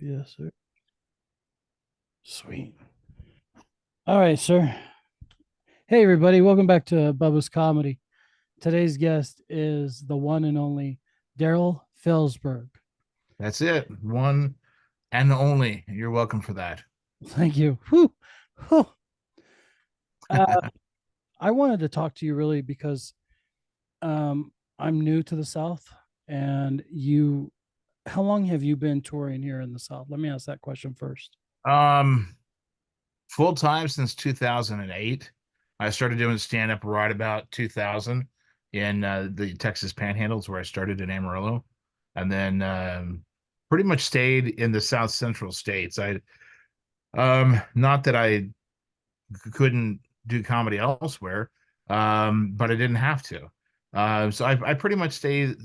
Yes, sir. Sweet. All right, sir. Hey, everybody. Welcome back to Bubba's Comedy. Today's guest is the one and only Daryl Felsberg. That's it. One and only. You're welcome for that. Thank you. Whew. Whew. Uh, I wanted to talk to you really because I'm new to the South, and how long have you been touring here in the South? Let me ask that question first. Um, Full time since 2008. I started doing stand up right about 2000 in the Texas Panhandles, where I started in Amarillo, and then pretty much stayed in the South Central states. I not that I couldn't do comedy elsewhere, but I didn't have to. So I pretty much stayed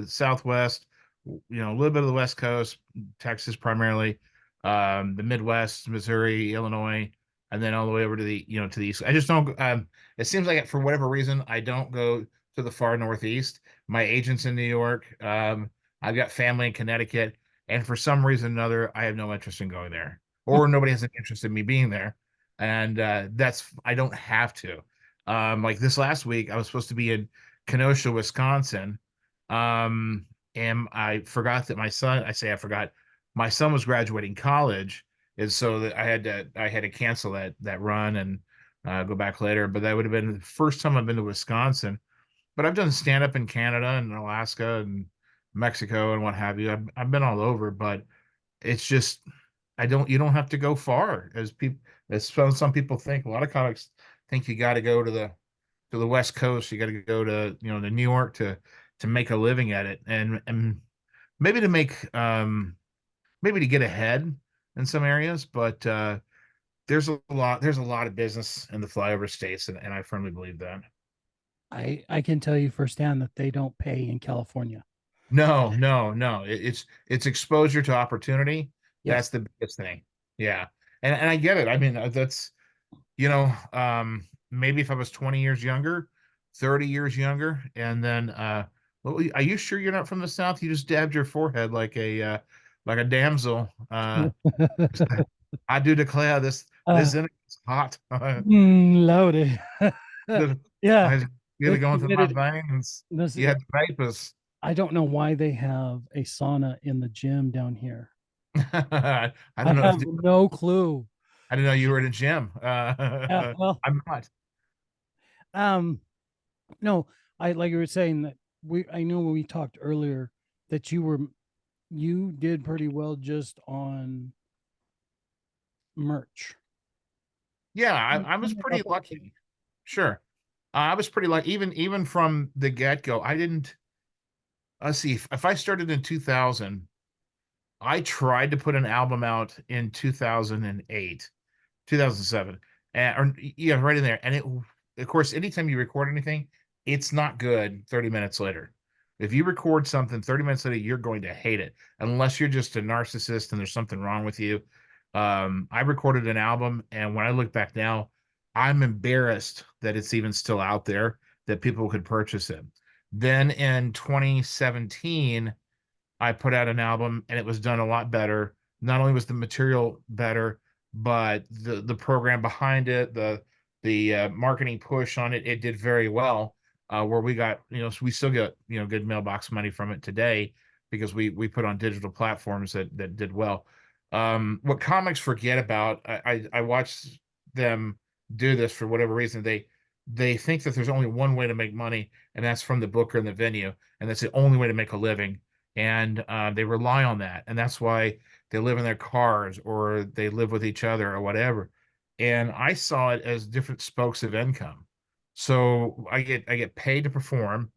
Southwest, a little bit of the West Coast, Texas primarily, the Midwest, Missouri, Illinois, and then all the way over to the East. I just don't. It seems like for whatever reason, I don't go to the far Northeast. My agent's in New York. I've got family in Connecticut, and for some reason or another, I have no interest in going there, or nobody has an interest in me being there, and that's I don't have to. Like this last week, I was supposed to be in Kenosha, Wisconsin, and I forgot that my son. I say I forgot. My son was graduating college, and so that I had to cancel that run and go back later. But that would have been the first time I've been to Wisconsin. But I've done stand up in Canada and Alaska and Mexico and what have you. I've been all over, but it's just I don't you don't have to go far as some people think. A lot of comics think you got to go to the West Coast. You got to go to New York to make a living at it, and maybe to make maybe to get ahead in some areas, but there's a lot of business in the flyover states, and I firmly believe that. I can tell you firsthand that they don't pay in California. No, no, no. It's exposure to opportunity. Yes. That's the biggest thing. Yeah. And I get it. I mean, that's maybe if I was 20 years younger, 30 years younger, and then well, are you sure you're not from the South? You just dabbed your forehead like a damsel. I do declare this uh, is hot. Loaded. Yeah, I feel it it's going through my humidity. veins. This You had the vapors. I don't know why they have a sauna in the gym down here. I I don't know. have no clue. I didn't know you were in a gym. Well, I'm not. um, no, I like you were saying that I know when we talked earlier that you did pretty well just on merch. Yeah, I Tell was me pretty about that. lucky. Sure. I was pretty lucky. Even from the get-go. I didn't let's see if I started in 2000, I tried to put an album out in 2008, 2007. Or yeah, right in there. And of course, anytime you record anything, it's not good 30 minutes later. If you record something 30 minutes later, you're going to hate it unless you're just a narcissist and there's something wrong with you. I recorded an album, and when I look back now, I'm embarrassed that it's even still out there, that people could purchase it. Then in 2017, I put out an album, and it was done a lot better. Not only was the material better, but the program behind it, the marketing push on it, it did very well. Where we got, so we still get good mailbox money from it today because we put on digital platforms that did well. What comics forget about, I watched them do this for whatever reason. They think that there's only one way to make money, and that's from the booker and the venue, and that's the only way to make a living, and they rely on that, and that's why they live in their cars or they live with each other or whatever. And I saw it as different spokes of income. So I get paid to perform,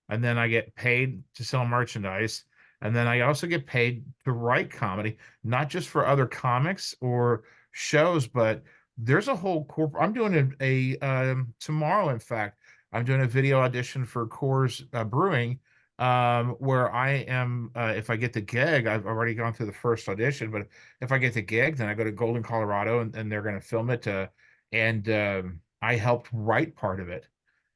and then I get paid to sell merchandise, and then I also get paid to write comedy, not just for other comics or shows, but there's a whole I'm doing tomorrow. In fact, I'm doing a video audition for Coors Brewing, where I am. If I get the gig, I've already gone through the first audition, but if I get the gig, then I go to Golden, Colorado, and they're going to film it. And I helped write part of it.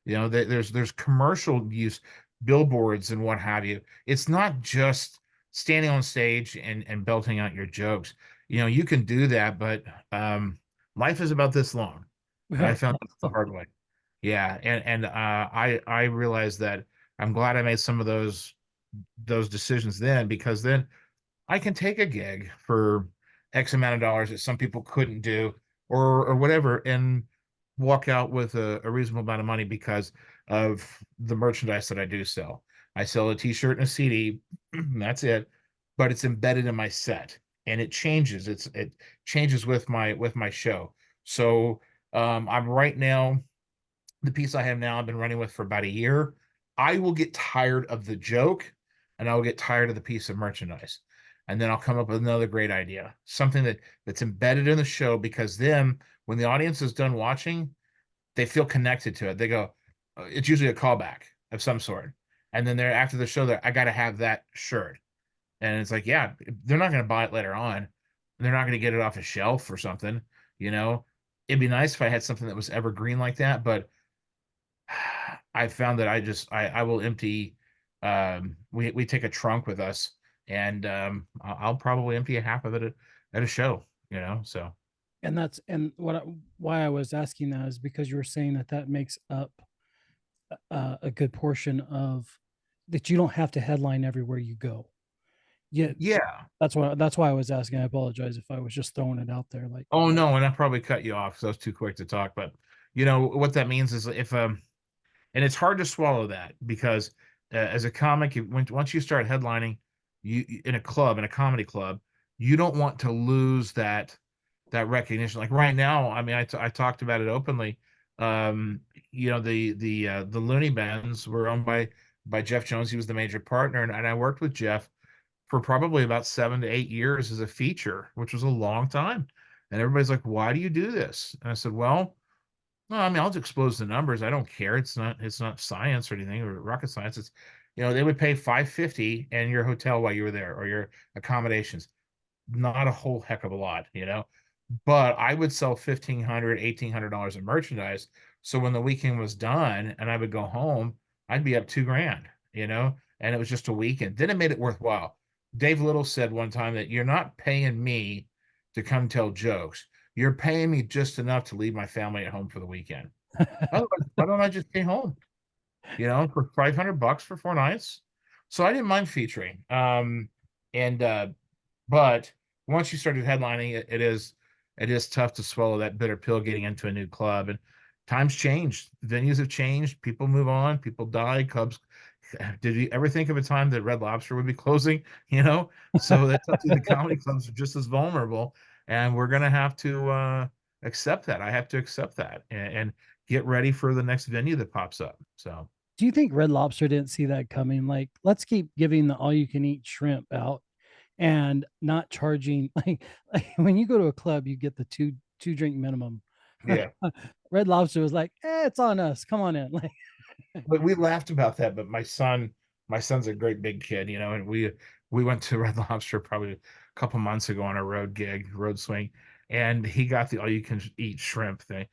There's commercial use, billboards and what have you. It's not just standing on stage and belting out your jokes. You can do that, but life is about this long. I found this the hard way. Yeah, and I realized that I'm glad I made some of those decisions then, because then I can take a gig for X amount of dollars that some people couldn't do, or whatever, and walk out with a reasonable amount of money because of the merchandise that I do sell. I sell a t-shirt and a CD, that's it, but it's embedded in my set, and it changes. It changes with my show. So I'm right now, the piece I have now, I've been running with for about a year. I will get tired of the joke, and I will get tired of the piece of merchandise. And then I'll come up with another great idea, something that's embedded in the show, because then when the audience is done watching, they feel connected to it. They go, it's usually a callback of some sort. And then they're after the show, I got to have that shirt. And it's like, yeah, they're not going to buy it later on. They're not going to get it off a shelf or something. You know, it'd be nice if I had something that was evergreen like that, but I found that I will empty. We take a trunk with us, and I'll probably empty a half of it at a show. So And that's and why I was asking that is because you were saying that that makes up a good portion of that you don't have to headline everywhere you go. Yeah, yeah. that's why I was asking. I apologize if I was just throwing it out there. Like, Oh no, and I probably cut you off because I was too quick to talk. But what that means is, if and it's hard to swallow that, because as a comic, once you start headlining, in a club, in a comedy club, you don't want to lose that recognition. Like right now, I mean, I talked about it openly. The Looney Bands were owned by Jeff Jones. He was the major partner, and I worked with Jeff for probably about 7 to 8 years as a feature, which was a long time. And everybody's like, "Why do you do this?" And I said, "Well, no, I mean, I'll just expose the numbers. I don't care. It's not science or anything, or rocket science. It's, they would pay 550 and your hotel while you were there, or your accommodations. Not a whole heck of a lot. But I would sell $1,500, $1,800 in merchandise. So when the weekend was done and I would go home, I'd be up 2 grand, and it was just a weekend. Then it made it worthwhile. Dave Little said one time that you're not paying me to come tell jokes. You're paying me just enough to leave my family at home for the weekend. Otherwise, why don't I just stay home? For $500 for 4 nights. So I didn't mind featuring. And but once you started headlining, it is tough to swallow that bitter pill getting into a new club. And times change, venues have changed, people move on, people die. Cubs. Did you ever think of a time that Red Lobster would be closing? So that's up to the comedy clubs are just as vulnerable, and we're gonna have to accept that. I have to accept that, and get ready for the next venue that pops up. So do you think Red Lobster didn't see that coming? Like, let's keep giving the all you can eat shrimp out and not charging like when you go to a club, you get the two drink minimum. yeah. Red Lobster was like, it's on us. Come on in. Like, But we laughed about that. But my son's a great big kid, and we went to Red Lobster probably a couple months ago on a road swing, and he got the all you can eat shrimp thing.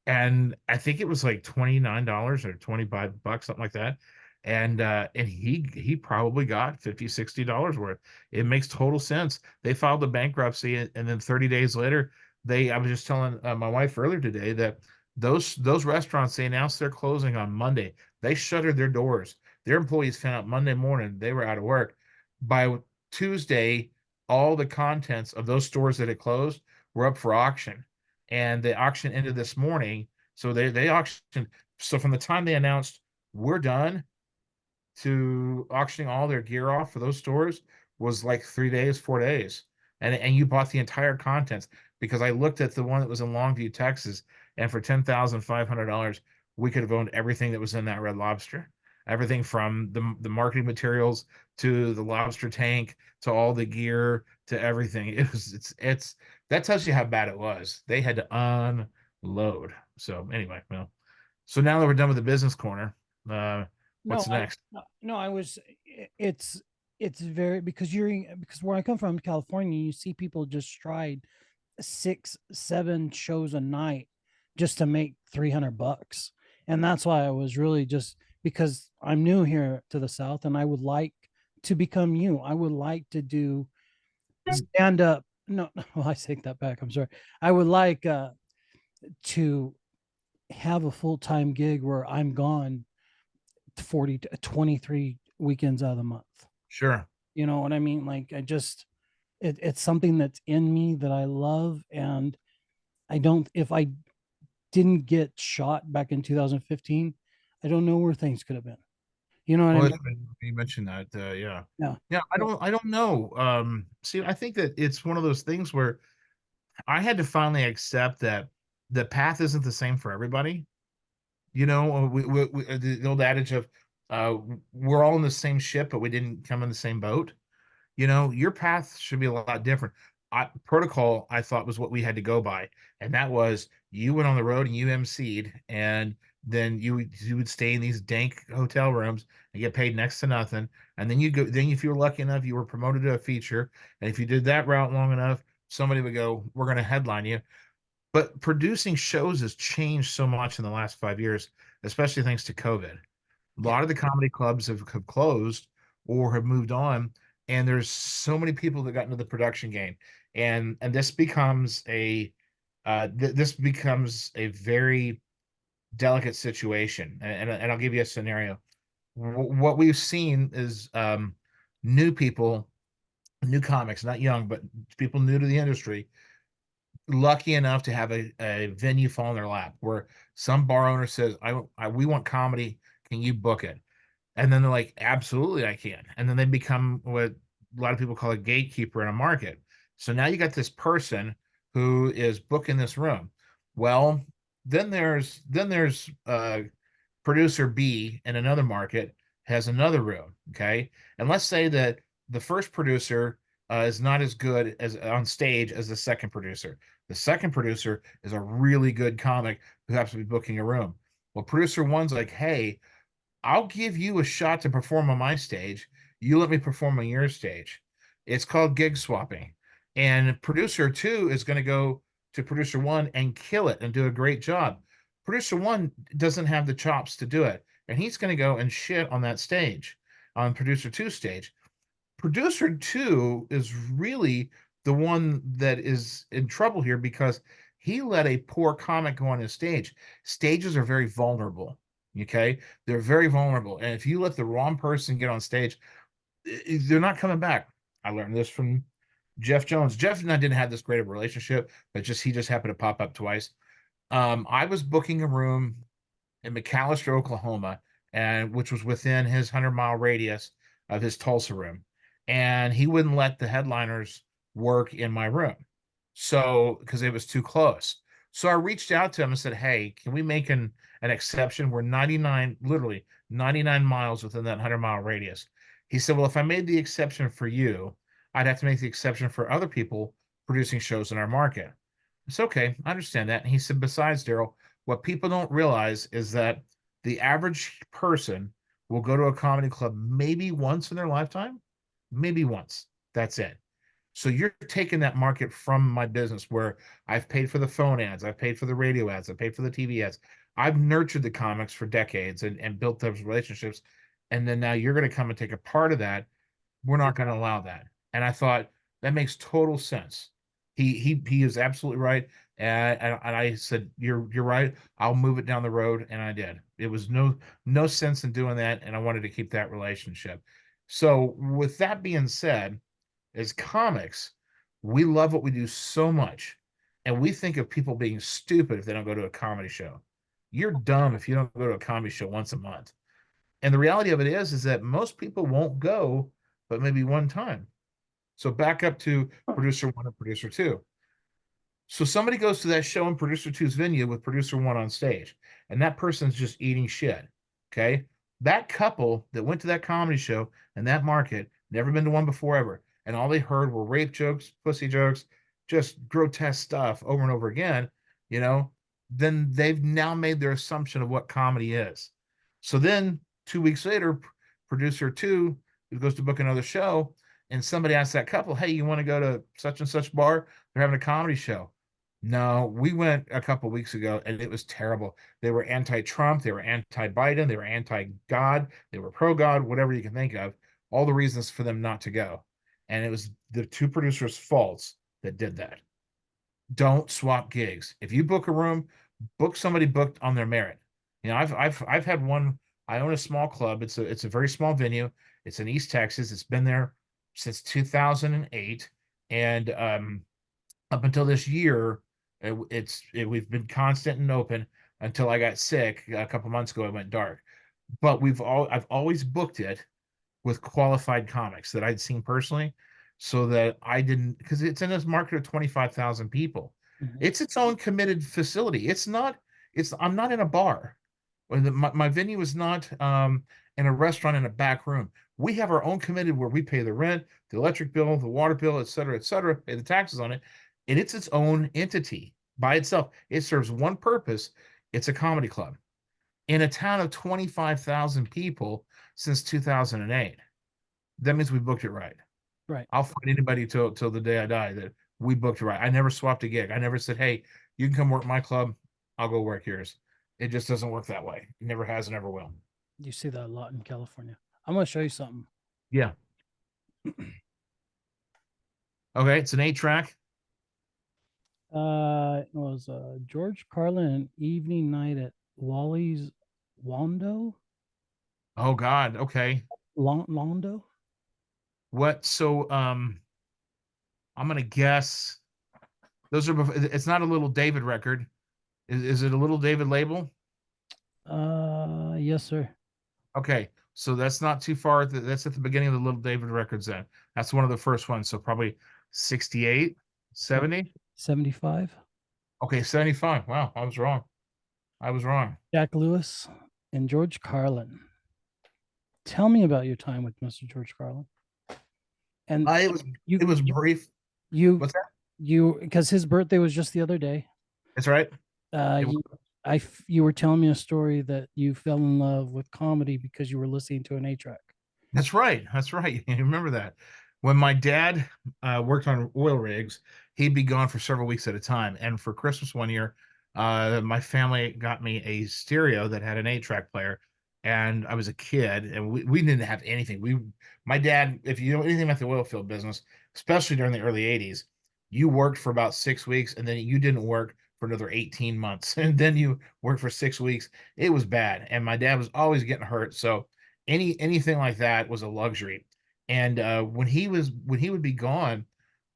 And I think it was like $29 or $25, something like that. And he probably got $50, $60 worth. It makes total sense. They filed a bankruptcy, and then 30 days later, I was just telling my wife earlier today that those restaurants, they announced they're closing on Monday. They shuttered their doors. Their employees found out Monday morning they were out of work. By Tuesday, all the contents of those stores that had closed were up for auction, and the auction ended this morning. So they auctioned. So from the time they announced we're done to auctioning all their gear off for those stores was like 3 days, 4 days. And you bought the entire contents, because I looked at the one that was in Longview, Texas, and for $10,500, we could have owned everything that was in that Red Lobster. Everything from the marketing materials to the lobster tank to all the gear to everything. It's that tells you how bad it was. They had to unload. So anyway, well, so now that we're done with the business corner, no, what's next? no, I was, it's, it's very, because where I come from, California, you see people just stride 6, 7 shows a night just to make $300. And that's why I was really just because I'm new here to the South and I would like to become you. I would like to do stand up. No, well, I take that back. I'm sorry. I would like to have a full time gig where I'm gone 40 to 23 weekends out of the month. Sure. You know what I mean? Like, it's something that's in me that I love. And I don't, if I didn't get shot back in 2015, I don't know where things could have been. You know what I Well, mean? you mentioned that, yeah. Yeah. Yeah, I don't know. See, I think that it's one of those things where I had to finally accept that the path isn't the same for everybody. You know, the old adage of uh, we're all in the same ship, but we didn't come in the same boat. You know, your path should be a lot different. Protocol, I thought, was what we had to go by, and that was you went on the road and you emceed, and then you would stay in these dank hotel rooms and get paid next to nothing, and then you go. Then, if you were lucky enough, you were promoted to a feature, and if you did that route long enough, somebody would go, "We're going to headline you." But producing shows has changed so much in the last 5 years, especially thanks to COVID. A Yeah. lot of the comedy clubs have closed or have moved on, and there's so many people that got into the production game, and this becomes this becomes a very delicate situation. And I'll give you a scenario. What we've seen is new people, new comics, not young, but people new to the industry, lucky enough to have a venue fall in their lap where some bar owner says, we want comedy. Can you book it? And then they're like, absolutely, I can. And then they become what a lot of people call a gatekeeper in a market. So now you got this person who is booking this room. Well, then there's producer B in another market has another room. Okay. And let's say that the first producer is not as good as on stage as the second producer. The second producer is a really good comic who happens to be booking a room. Well, producer one's like, hey, I'll give you a shot to perform on my stage. You let me perform on your stage. It's called gig swapping. And producer two is going to go to producer one and kill it and do a great job. Producer one doesn't have the chops to do it. And he's going to go and shit on that stage, on producer two stage. Producer two is really the one that is in trouble here because he let a poor comic go on his stage. Stages are very vulnerable. Okay. They're very vulnerable. And if you let the wrong person get on stage, they're not coming back. I learned this from Jeff Jones. Jeff and I didn't have this great of a relationship, but he just happened to pop up twice. I was booking a room in McAllister, Oklahoma, and which was within his 100-mile radius of his Tulsa room. And he wouldn't let the headliners work in my room. So, because it was too close. So I reached out to him and said, hey, can we make an exception? We're 99, literally 99 miles within that 100-mile radius. He said, well, if I made the exception for you, I'd have to make the exception for other people producing shows in our market. It's okay. I understand that. And he said, besides, Daryl, what people don't realize is that the average person will go to a comedy club maybe once in their lifetime, maybe once. That's it. So you're taking that market from my business where I've paid for the phone ads, I've paid for the radio ads, I've paid for the TV ads. I've nurtured the comics for decades and built those relationships. And then now you're going to come and take a part of that. We're not going to allow that. And I thought that makes total sense. He is absolutely right. And I said, you're right. I'll move it down the road, and I did. It was no sense in doing that, and I wanted to keep that relationship. So with that being said, as comics, we love what we do so much, and we think of people being stupid if they don't go to a comedy show. You're dumb if you don't go to a comedy show once a month. And the reality of it is that most people won't go, but maybe one time. So back up to producer one and producer two. So somebody goes to that show in producer two's venue with producer one on stage, and that person's just eating shit. Okay. That couple that went to that comedy show in that market, never been to one before ever, and all they heard were rape jokes, pussy jokes, just grotesque stuff over and over again, you know, then they've now made their assumption of what comedy is. So then 2 weeks later, producer two goes to book another show, and somebody asks that couple, hey, you want to go to such and such bar? They're having a comedy show. No, we went a couple weeks ago and it was terrible. They were anti-Trump, they were anti-Biden, they were anti-God, they were pro-God, whatever you can think of. all the reasons for them not to go. And it was the two producers' faults that did that. Don't swap gigs. If you book a room, book somebody booked on their merit. I've had one. I own a small club. It's a very small venue. It's in East Texas. It's been there since 2008, and up until this year, we've been constant and open until I got sick a couple months ago. It went dark, but I've always booked it with qualified comics that I'd seen personally, so that I didn't, because it's in this market of 25,000 people. Mhm. It's its own committed facility. I'm not in a bar. My venue is not in a restaurant in a back room. We have our own committed where we pay the rent, the electric bill, the water bill, et cetera, pay the taxes on it. And it's its own entity by itself. It serves one purpose. It's a comedy club in a town of 25,000 people since 2008. That means we booked it right. Right. I'll fight anybody till the day I die that we booked it right. I never swapped a gig. I never said, "Hey, you can come work my club. I'll go work yours." It just doesn't work that way. It never has and never will. You see that a lot in California. I'm going to show you something. Yeah. Okay. It's an 8 track. It was George Carlin evening night at Wally's Wando. Oh God. Okay. Londo. What? So I'm gonna guess those are. It's not a Little David record. Is it a Little David label? Yes, sir. Okay. So that's not too far. That's at the beginning of the Little David records. Then that's one of the first ones. So probably 68, 70. 75. Okay, 75. Wow, I was wrong. I was wrong. Jack Lewis and George Carlin. Tell me about your time with Mr. George Carlin. And I it was you, it was you, brief. you, What's that? because his birthday was just the other day. That's right. It was, You, you were telling me a story that you fell in love with comedy because you were listening to an A track. that's right. That's right. You remember that. When my dad worked on oil rigs, he'd be gone for several weeks at a time. And for Christmas one year, my family got me a stereo that had an 8 track player. And I was a kid, and we didn't have anything. My dad, if you know anything about the oil field business, especially during the early 80s, you worked for about 6 weeks and then you didn't work for another 18 months. And then you worked for 6 weeks. It was bad. And my dad was always getting hurt. So anything like that was a luxury. And when he would be gone,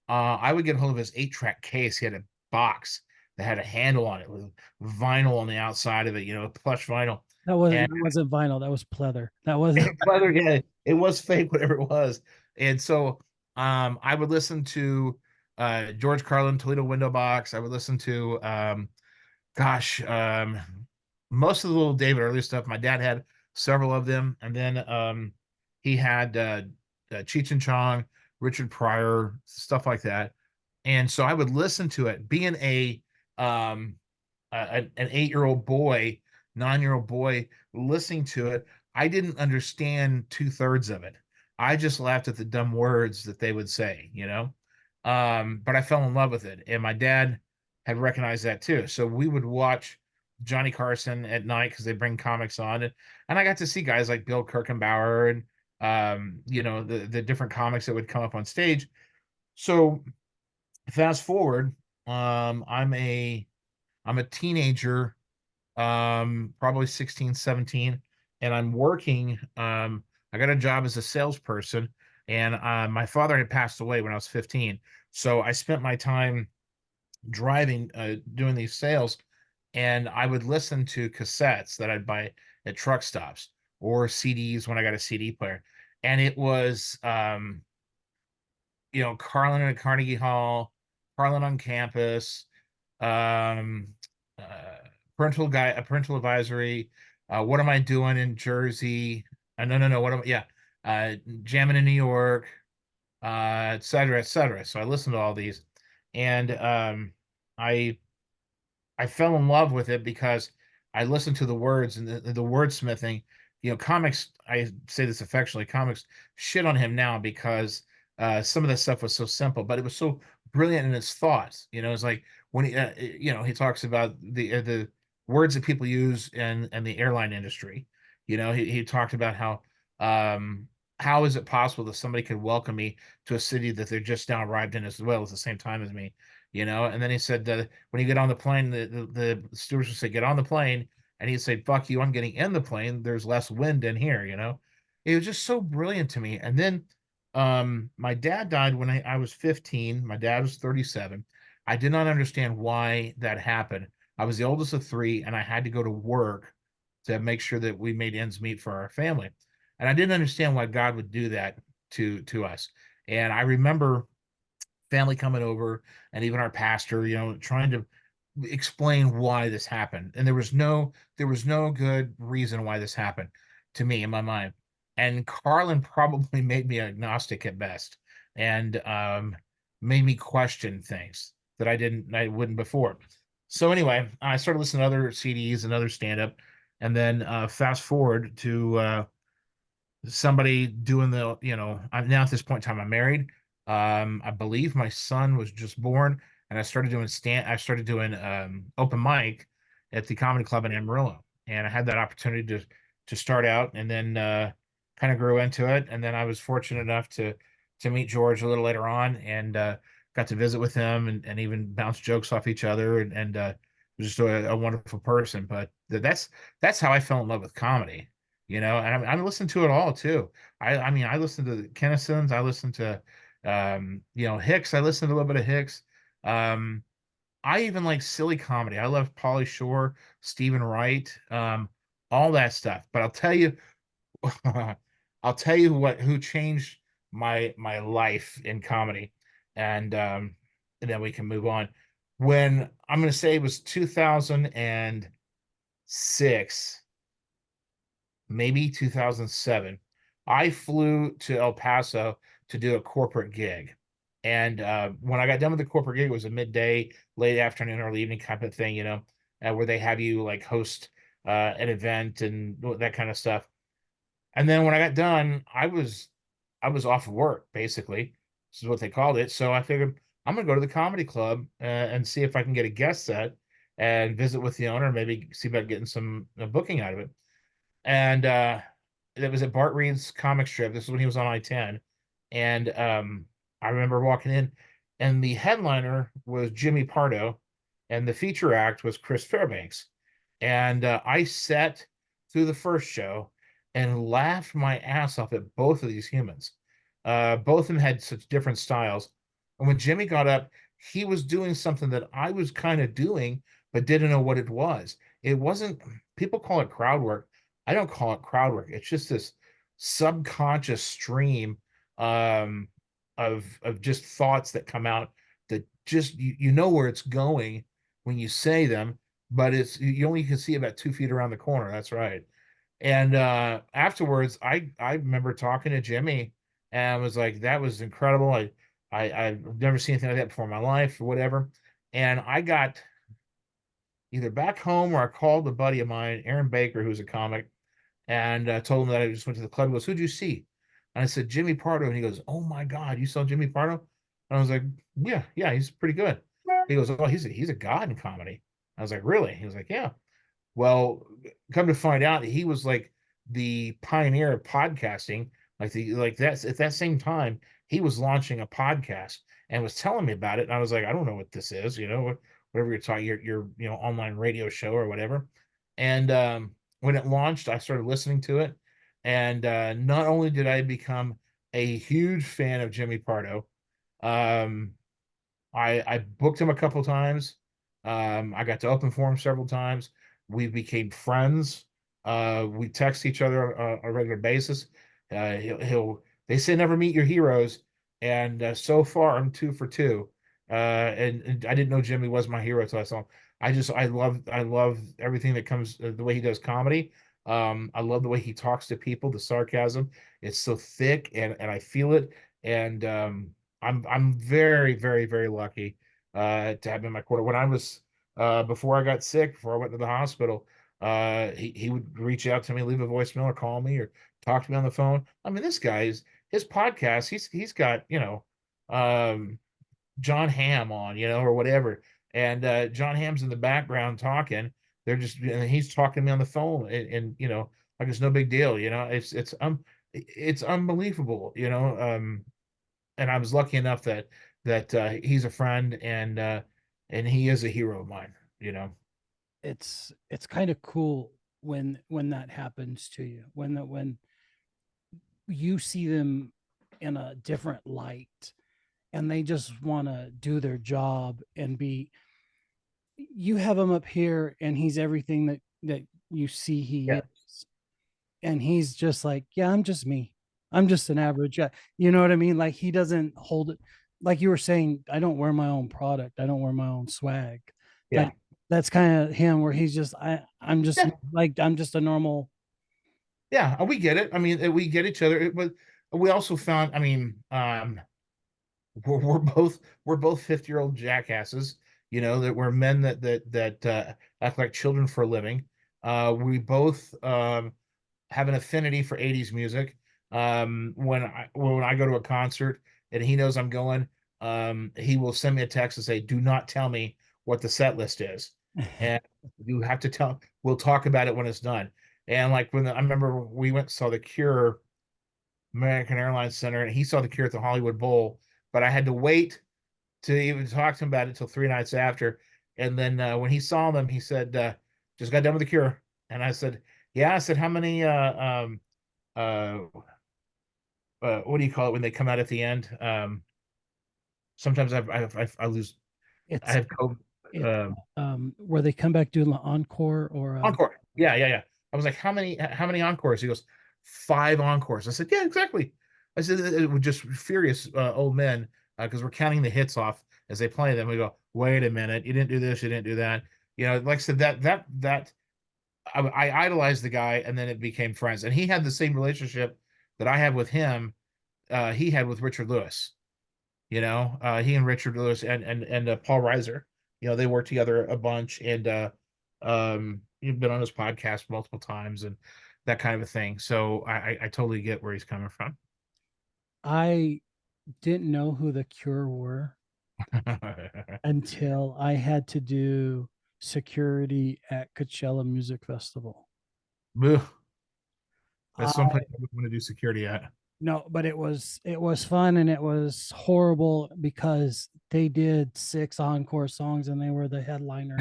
I would get hold of his 8 track case. He had a box that had a handle on it with vinyl on the outside of it, plush vinyl. And That wasn't vinyl. That was pleather. That wasn't. leather, yeah, it was fake, whatever it was. And so I would listen to George Carlin, Toledo Window Box. I would listen to gosh, most of the Little David early stuff. My dad had several of them, and then he had Cheech and Chong, Richard Pryor, stuff like that. And so I would listen to it. Being um, an 8-year-old boy, 9-year-old boy, listening to it, I didn't understand 2/3 of it. I just laughed at the dumb words that they would say. But I fell in love with it, and my dad had recognized that too. So we would watch Johnny Carson at night because they bring comics on, and I got to see guys like Bill Kirkenbauer and the different comics that would come up on stage. So fast forward, I'm a teenager, probably 16, 17, and I'm working. I got a job as a salesperson, and my father had passed away when I was 15. So I spent my time driving, doing these sales, and I would listen to cassettes that I'd buy at truck stops or CDs when I got a CD player. And it was, Carlin at Carnegie Hall, Carlin on campus, um, uh, parental advisory. What am I doing in Jersey? No, no, no. Yeah, jamming in New York, et cetera, et cetera. So I listened to all these, and I I fell in love with it because I listened to the words and the wordsmithing. Comics, I say this affectionately, comics shit on him now because some of the stuff was so simple, but it was so brilliant in its thoughts. It's like when he talks about the words that people use in the airline industry. He talked about how how is it possible that somebody could welcome me to a city that they're just now arrived in as well at the same time as me, you know? And then he said that when you get on the plane, the stewards would say, get on the plane. And he'd say, fuck you, I'm getting in the plane. There's less wind in here, you know? It was just so brilliant to me. And then my dad died when I was 15. My dad was 37. I did not understand why that happened. I was the oldest of three, and I had to go to work to make sure that we made ends meet for our family. And I didn't understand why God would do that to us. And I remember family coming over and even our pastor, you know, trying to explain why this happened. And there was no good reason why this happened to me in my mind. And Carlin probably made me agnostic at best, and made me question things that I wouldn't before. So anyway, I started listening to other CDs and other stand up, and then fast forward to somebody doing the, you know, I'm now at this point in time I'm married. I believe my son was just born, and I started doing open mic at the comedy club in Amarillo. And I had that opportunity to start out, and then kind of grew into it. And then I was fortunate enough to meet George a little later on, and got to visit with him, and even bounce jokes off each other, and just a wonderful person. But that's how I fell in love with comedy, you know. And I'm listening to it all too. I mean, I listen to the Kennisons, I listen to you know, Hicks, I listen to a little bit of Hicks. um I even like silly comedy. I love Pauly Shore, Stephen Wright, all that stuff. But I'll tell you, I'll tell you what who changed my life in comedy. And then we can move on. When I'm going to say it was 2006, maybe 2007, I flew to El Paso to do a corporate gig. And when I got done with the corporate gig, it was a midday, late afternoon, or evening type of thing, you know, where they have you like host an event and that kind of stuff. And then when I got done, I was off work basically. This is what they called it. So I figured I'm gonna go to the comedy club and see if I can get a guest set and visit with the owner, maybe see about getting some booking out of it. And it was at Bart Reed's comic strip. This is when he was on I-10. And I remember walking in, and the headliner was Jimmy Pardo, and the feature act was Chris Fairbanks. And I sat through the first show and laughed my ass off at both of these humans. Both of them had such different styles. And when Jimmy got up, he was doing something that I was kind of doing, but didn't know what it was. It wasn't, people call it crowd work. I don't call it crowd work. It's just this subconscious stream um, of just thoughts that come out that just you know where it's going when you say them, but it's you only can see about 2 feet around the corner. That's right. And afterwards, I remember talking to Jimmy and was like, that was incredible. I've never seen anything like that before in my life or whatever. And I got either back home or I called a buddy of mine, Aaron Baker, who's a comic, and told him that I just went to the club. He goes, who'd you see? And I said, Jimmy Pardo. And he goes, oh my God, you saw Jimmy Pardo? And I was like, yeah, he's pretty good. He goes, oh, he's a god in comedy. I was like, really? He was like, yeah. Well, come to find out, he was like the pioneer of podcasting. Like that's at that same time, he was launching a podcast and was telling me about it. And I was like, I don't know what this is, you know, whatever you're talking, your you know, online radio show or whatever. And when it launched, I started listening to it. And not only did I become a huge fan of Jimmy Pardo, um, I booked him a couple times. I got to open for him several times. We became friends. We text each other on a regular basis. He'll they say never meet your heroes, and so far I'm 2 for 2. And I didn't know Jimmy was my hero until I saw him. I love everything that comes the way he does comedy. I love the way he talks to people, the sarcasm. It's so thick, and I feel it. And I'm very, very, very lucky to have him in my corner. When I was before I got sick, before I went to the hospital, he would reach out to me, leave a voicemail, or call me, or talk to me on the phone. I mean, this guy's his podcast. He's got, you know, John Hamm on, you know, or whatever, and John Hamm's in the background talking. They're just and he's talking to me on the phone, and you know, like it's no big deal. You know, it's it's unbelievable, you know. And I was lucky enough that he's a friend, and he is a hero of mine, you know. It's kind of cool when that happens to you, when you see them in a different light and they just want to do their job and be, you have him up here and he's everything that you see he Yeah, is, and he's just like, yeah, I'm just me, I'm just an average guy, you know what I mean? Like he doesn't hold it, like you were saying, I don't wear my own product, I don't wear my own swag. yeah, Like that's kind of him, where he's just, I'm just yeah, like, I'm just a normal. yeah. We get it. I mean, we get each other, but we also found, I mean, we're both 50-year-old jackasses, you know, that we're men that act like children for a living. We both have an affinity for 80s music. When I go to a concert and he knows I'm going, he will send me a text and say, "Do not tell me what the set list is, and you have to tell. We'll talk about it when it's done." And like I remember we went and saw The Cure, American Airlines Center, and he saw The Cure at the Hollywood Bowl, but I had to wait to even talk to him about it until 3 nights after. And then when he saw them, he said, "Just got done with The Cure," and I said, "Yeah." I said, "How many uh what do you call it when they come out at the end? Sometimes I lose. I it's have COVID. it Um, where they come back doing the encore or encore. Yeah, yeah, yeah. I was like, how many encores? He goes, 5 encores. I said, yeah, exactly. I said it was just furious old men because we're counting the hits off as they play them. We go, wait a minute, you didn't do this, you didn't do that. You know, like I said, that I idolized the guy, and then it became friends. And he had the same relationship that I have with him. He had with Richard Lewis. You know, he and Richard Lewis and Paul Reiser, you know, they worked together a bunch, and you've been on his podcast multiple times and that kind of a thing. So I totally get where he's coming from. I didn't know who the Cure were until I had to do security at Coachella Music Festival. Boo. That's I someplace I would want to do security at. No, but it was fun and it was horrible because they did 6 encore songs and they were the headliner.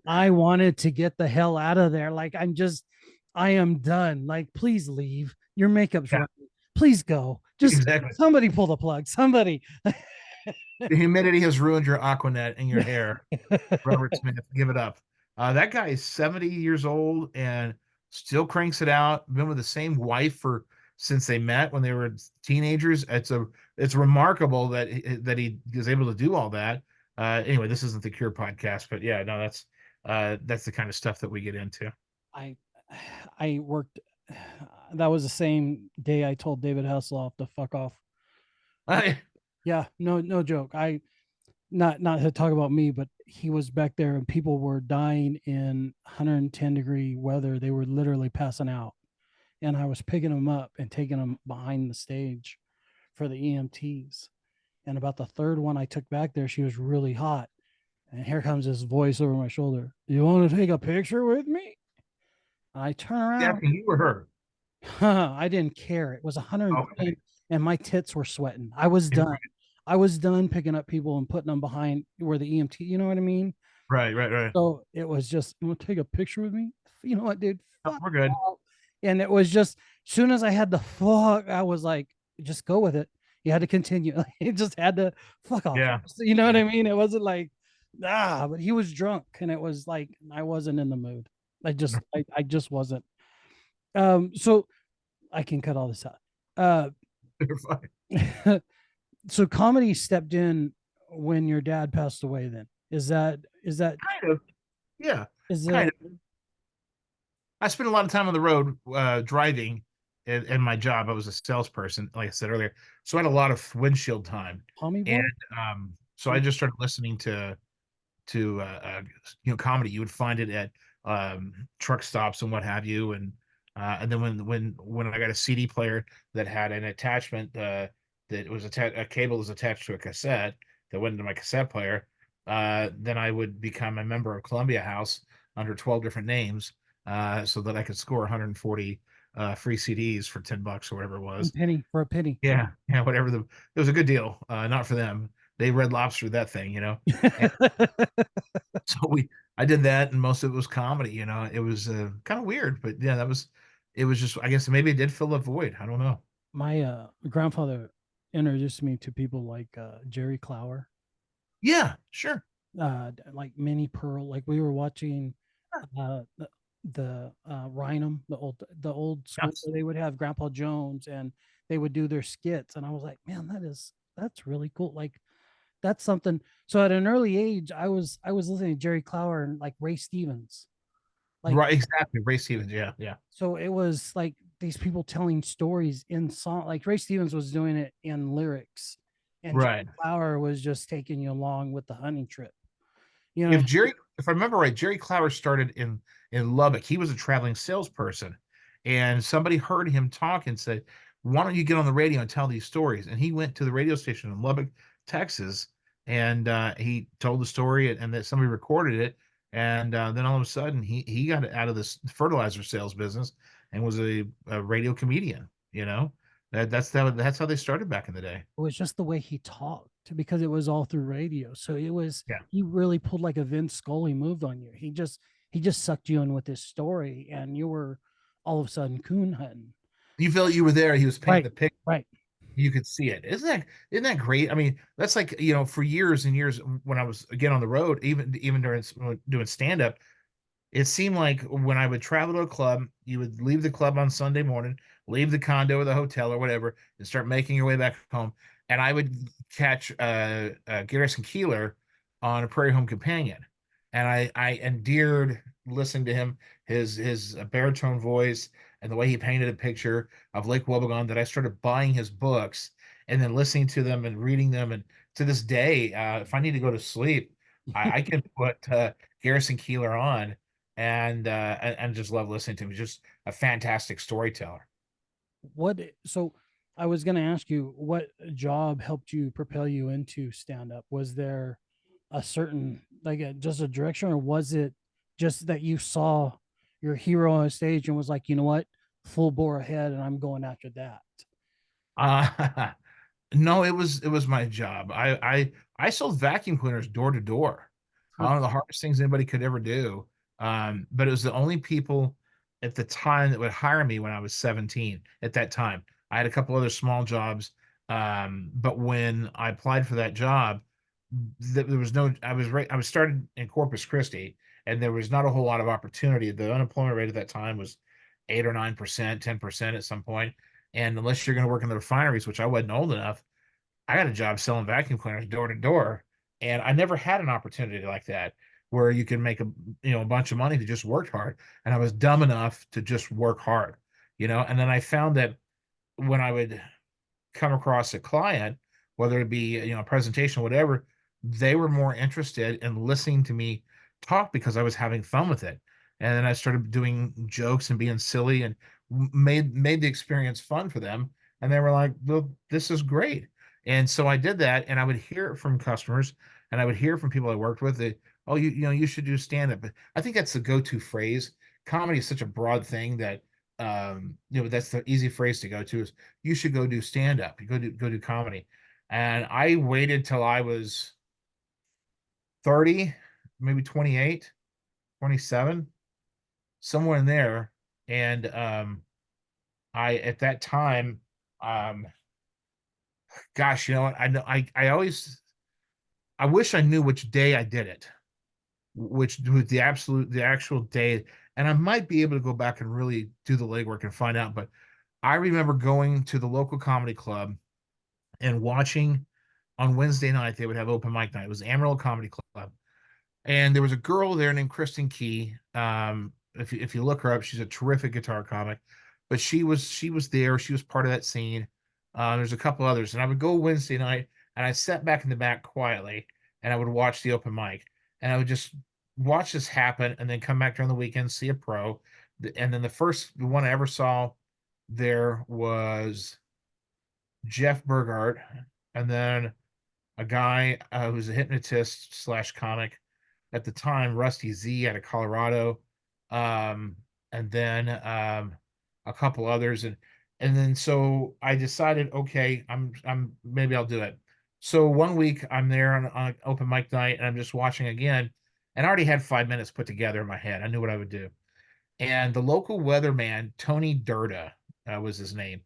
I wanted to get the hell out of there. Like I am done. Like please leave. Your makeup's Yeah, right. Please go. Just exactly. somebody pull the plug. Somebody. The humidity has ruined your Aquanet and your hair. Robert Smith, give it up. That guy is 70 years old and still cranks it out. Been with the same wife for since they met when they were teenagers. It's remarkable that he is able to do all that. Anyway, this isn't the Cure podcast, but yeah, no, that's the kind of stuff that we get into. I I worked. That was the same day I told David Hasselhoff to fuck off. I, Yeah, no joke. Not to talk about me, but he was back there and people were dying in 110-degree weather. They were literally passing out, and I was picking them up and taking them behind the stage for the EMTs. And about the third one I took back there, she was really hot. And here comes this voice over my shoulder. You want to take a picture with me? I turn around. asking you or her? I didn't care. It was Okay. 110 and my tits were sweating. I was done. I was done picking up people and putting them behind where the EMT, you know what I mean? Right, right, right. So it was just, you want to take a picture with me? You know what, dude? Oh, Fuck we're good. off. And it was just, soon as I had the fuck, I was like, just go with it. You had to continue. It just had to fuck off. Yeah. You know what Yeah. I mean? It wasn't like, but he was drunk and it was like, I wasn't in the mood. I just wasn't. So I can cut all this out. You're fine. So comedy stepped in when your dad passed away. Then is that Kind of. Yeah. is Kind that of. I spent a lot of time on the road driving in my job. I was a salesperson, like I said earlier. So I had a lot of windshield time. Tommy And Boy? so I just started listening to comedy. You would find it at truck stops and what have you. And then when I got a CD player that had an attachment that was a cable was attached to a cassette that went into my cassette player, then I would become a member of Columbia House under 12 different names so that I could score 140 free CDs for $10 or whatever it One was. penny for a penny. Yeah, yeah, whatever it was a good deal. Not for them. They Red Lobster that thing, And so I did that, and most of it was comedy. It was kind of weird, but yeah, it was just, I guess maybe it did fill a void. I don't know. My grandfather introduced me to people like Jerry Clower, Yeah, sure. like Minnie Pearl. Like we were watching the Rhinum, the old school Yes. where they would have Grandpa Jones and they would do their skits, and I was like, man, that's really cool. Like that's something. So at an early age, I was listening to Jerry Clower and like Ray Stevens. Like Right, exactly. Ray Stevens. Yeah, yeah. so it was like these people telling stories in song. Like Ray Stevens was doing it in lyrics, and Jerry Right. Clower was just taking you along with the hunting trip. You know, If I remember right, Jerry Clower started in Lubbock. He was a traveling salesperson, and somebody heard him talk and said, "Why don't you get on the radio and tell these stories?" And he went to the radio station in Lubbock, Texas, and he told the story, and that somebody recorded it. And then all of a sudden, he got out of this fertilizer sales business and was a radio comedian. That's how they started back in the day. it was just the way he talked because it was all through radio. So it was Yeah. he really pulled like a Vince Scully move on you. He just sucked you in with his story, and you were all of a sudden coon hunting. You felt you were there. He was painting Right, the picture. right. You could see it. Isn't that great? I mean, that's like, for years and years when I was again on the road, even during doing stand up, it seemed like when I would travel to a club, you would leave the club on Sunday morning, leave the condo or the hotel or whatever, and start making your way back home. And I would catch Garrison Keeler on a Prairie Home Companion, and I endeared listening to him, his baritone voice, and the way he painted a picture of Lake Wobegon, that I started buying his books and then listening to them and reading them. And to this day, if I need to go to sleep, I can put Garrison Keeler on and just love listening to him. He's just a fantastic storyteller. What so I was going to ask you what job helped you propel you into stand up. Was there a certain just a direction, or was it just that you saw your hero on stage and was like, you know what, full bore ahead, and I'm going after that? Uh, no, it was my job. I sold vacuum cleaners door to door. Huh. One of the hardest things anybody could ever do. But it was the only people at the time that would hire me when I was 17. At that time, I had a couple other small jobs. But when I applied for that job, there was no. I was started in Corpus Christi, and there was not a whole lot of opportunity. The unemployment rate at that time was 8 or 9%, 10% at some point. And unless you're going to work in the refineries, which I wasn't old enough, I got a job selling vacuum cleaners door to door, and I never had an opportunity like that where you can make a bunch of money to just work hard. And I was dumb enough to just work hard. And then I found that when I would come across a client, whether it be a presentation, whatever, they were more interested in listening to me talk because I was having fun with it. And then I started doing jokes and being silly and made the experience fun for them. And they were like, "Well, this is great." And so I did that, and I would hear it from customers, and I would hear from people I worked with that, "Oh, you should do stand up." I think that's the go-to phrase. Comedy is such a broad thing that that's the easy phrase to go to is you should go do stand up. You go do comedy. And I waited till I was 30, maybe 28, 27, somewhere in there. And I at that time, um, gosh, what? I know I always I wish I knew which day I did it, which was the actual day. And I might be able to go back and really do the legwork and find out. But I remember going to the local comedy club and watching on Wednesday night, they would have open mic night. It was Amarillo Comedy Club. And there was a girl there named Kristen Key. If you look her up, she's a terrific guitar comic. But she was there. She was part of that scene. There's a couple others, and I would go Wednesday night, and I sat back in the back quietly, and I would watch the open mic, and I would just watch this happen, and then come back during the weekend, see a pro. And then the one I ever saw there was Jeff Burgart, and then a guy who's a hypnotist slash comic at the time, Rusty Z out of Colorado. And then a couple others, and then so I decided, okay, I'm maybe I'll do it. So one week I'm there on open mic night, and I'm just watching again, and I already had 5 minutes put together in my head. I knew what I would do. And the local weatherman, Tony Durda, was his name.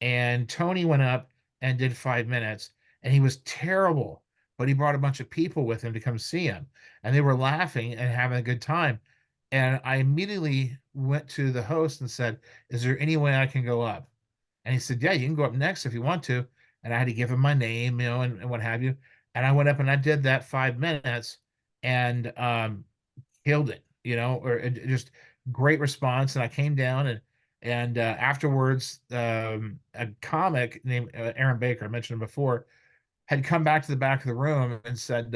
And Tony went up and did 5 minutes, and he was terrible, but he brought a bunch of people with him to come see him, and they were laughing and having a good time. And I immediately went to the host and said, "Is there any way I can go up?" And he said, "Yeah, you can go up next if you want to." And I had to give him my name, and what have you. And I went up and I did that 5 minutes, and killed it, or just great response. And I came down, and afterwards, a comic named Aaron Baker, I mentioned him before, had come back to the back of the room and said,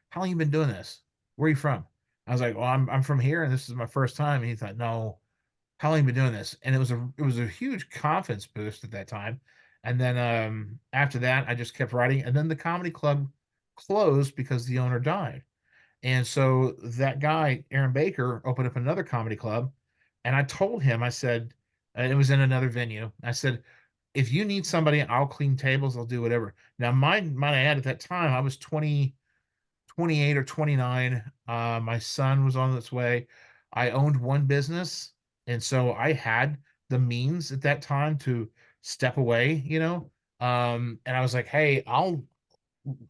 "How long you been doing this? Where are you from?" I was like, "Well, I'm from here, and this is my first time." And he thought, "No, how long you been doing this?" And it was a huge confidence boost at that time. And then after that, I just kept writing. And then the comedy club closed because the owner died. And so that guy, Aaron Baker, opened up another comedy club. And I told him, I said, it was in another venue. I said, "If you need somebody, I'll clean tables, I'll do whatever." Now, might I add, at that time, I was 28 or 29. My son was on its way. I owned one business. And so I had the means at that time to step away. And I was like, "Hey, I'll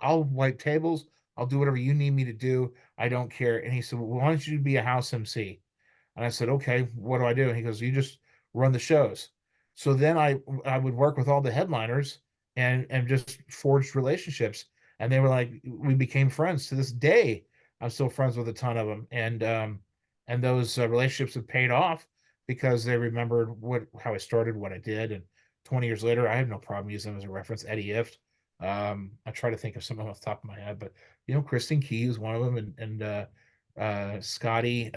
wipe tables. I'll do whatever you need me to do. I don't care." And he said, "Well, why don't you be a house MC?" And I said, "Okay, what do I do?" And he goes, "You just run the shows." So then I would work with all the headliners and just forged relationships. And they were like, we became friends to this day. I'm still friends with a ton of them. And those relationships have paid off because they remembered how I started, what I did. And 20 years later, I have no problem using them as a reference. Eddie Ift. I try to think of someone off the top of my head, but Kristen Key is one of them, and Scotty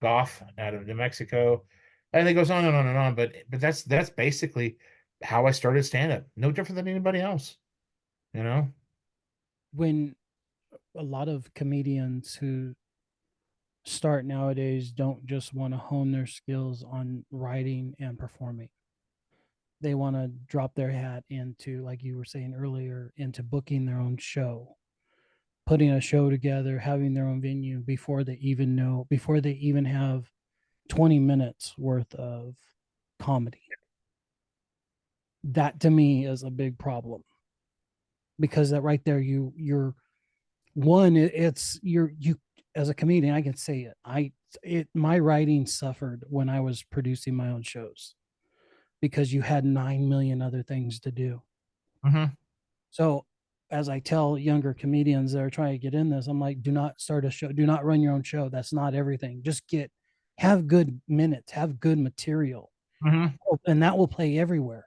Goff out of New Mexico, and it goes on and on and on. But that's basically how I started stand up. No different than anybody else, you know. When a lot of comedians who start nowadays don't just want to hone their skills on writing and performing. They want to drop their hat into, like you were saying earlier, into booking their own show, putting a show together, having their own venue before they even have 20 minutes worth of comedy. That to me is a big problem because that right there, you're one, it's you as a comedian, I can say it. My writing suffered when I was producing my own shows because you had 9 million other things to do. Mm-hmm. So as I tell younger comedians that are trying to get in this, I'm like, do not start a show, do not run your own show. That's not everything. Just have good minutes, have good material, Mm-hmm. and that will play everywhere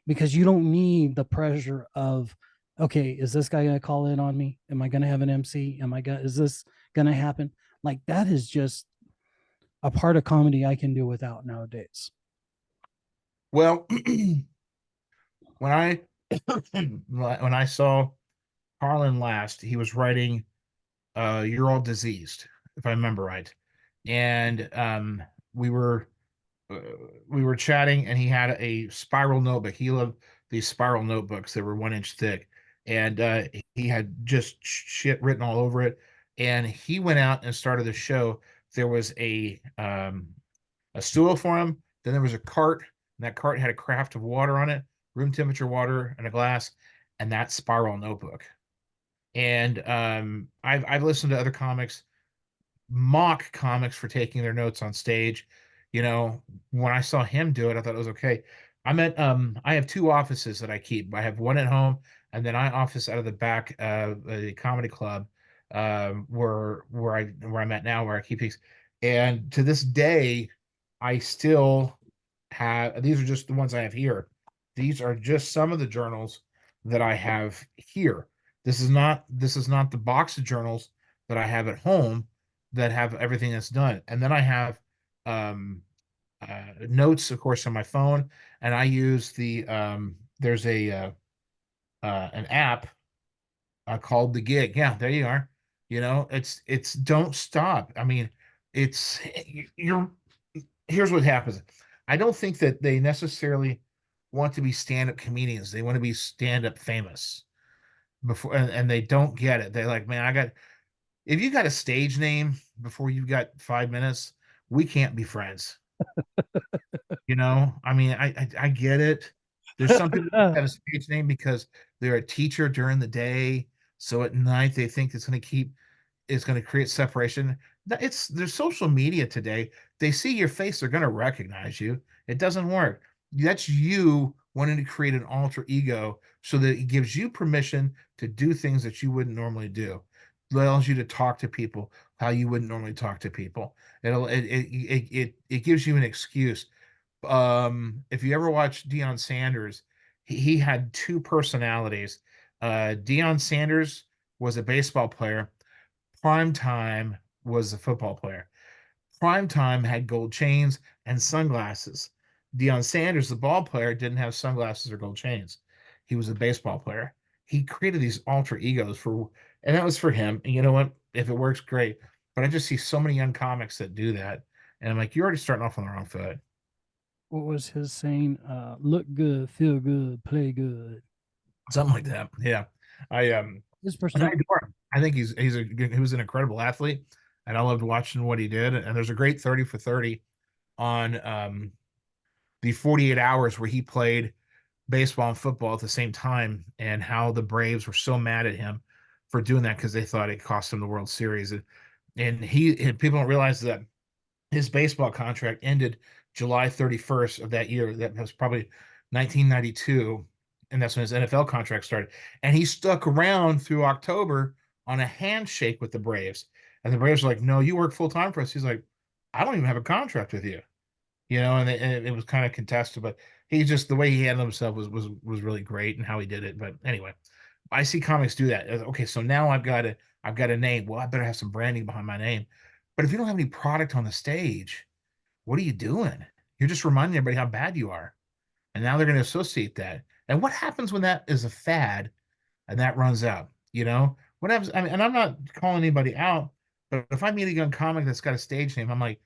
because you don't need the pressure of, okay, is this guy going to call in on me? Am I going to have an MC? Is this going to happen? Like that is just a part of comedy I can do without nowadays. Well, when I when I saw Harlan last, he was writing "You're All Diseased," if I remember right, and we were uh, we were chatting, and he had a spiral notebook. He loved these spiral notebooks that were 1 inch thick, and he had just shit written all over it. And he went out and started the show. There was a stool for him. Then there was a cart, and that cart had a carafe of water on it, room temperature water, and a glass, and that spiral notebook. And I've listened to other comics mock comics for taking their notes on stage. When I saw him do it, I thought it was okay. I have two offices that I keep. I have one at home, and then I office out of the back of the comedy club, where I'm at now, where I keep these. And to this day, I still have these are just the ones I have here. These are just some of the journals that I have here. This is not the box of journals that I have at home that have everything that's done. And then I have notes, of course, on my phone, and I use there's an app called The Gig. Yeah, there you are. It's don't stop. I mean, it's you're here's what happens. I don't think that they necessarily want to be stand-up comedians. They want to be stand-up famous before, and they don't get it. They're like, man, if you got a stage name before you've got 5 minutes, we can't be friends. I mean, I get it. There's some people who have a stage name because they're a teacher during the day, so at night they think it's going to create separation. There's social media today. They see your face, they're going to recognize you. It doesn't work. That's you wanting to create an alter ego so that it gives you permission to do things that you wouldn't normally do. It allows you to talk to people how you wouldn't normally talk to people. It gives you an excuse. If you ever watch Deion Sanders, he had two personalities. Deion Sanders was a baseball player. Prime Time was a football player. Prime Time had gold chains and sunglasses. Deion Sanders, the ball player, didn't have sunglasses or gold chains. He was a baseball player. He created these alter egos and that was for him. And you know what? If it works, great. But I just see so many young comics that do that, and I'm like, you're already starting off on the wrong foot. What was his saying? Look good, feel good, play good. Something like that. Yeah. I His and I personality. adore him. I think he was an incredible athlete, and I loved watching what he did. And there's a great 30 for 30 on the 48 hours where he played baseball and football at the same time, and how the Braves were so mad at him for doing that because they thought it cost him the World Series. And people don't realize that his baseball contract ended July 31st of that year. That was probably 1992, and that's when his NFL contract started. And he stuck around through October on a handshake with the Braves. And the Braves were like, "No, you work full time for us." He's like, "I don't even have a contract with you." And it was kind of contested, but he just the way he handled himself was really great, and how he did it. But anyway, I see comics do that. Okay, so now I've got a name. Well, I better have some branding behind my name. But if you don't have any product on the stage, what are you doing? You're just reminding everybody how bad you are. And now they're going to associate that. And what happens when that is a fad and that runs out? What happens? I mean, and I'm not calling anybody out, but if I meet a young comic that's got a stage name, I'm like,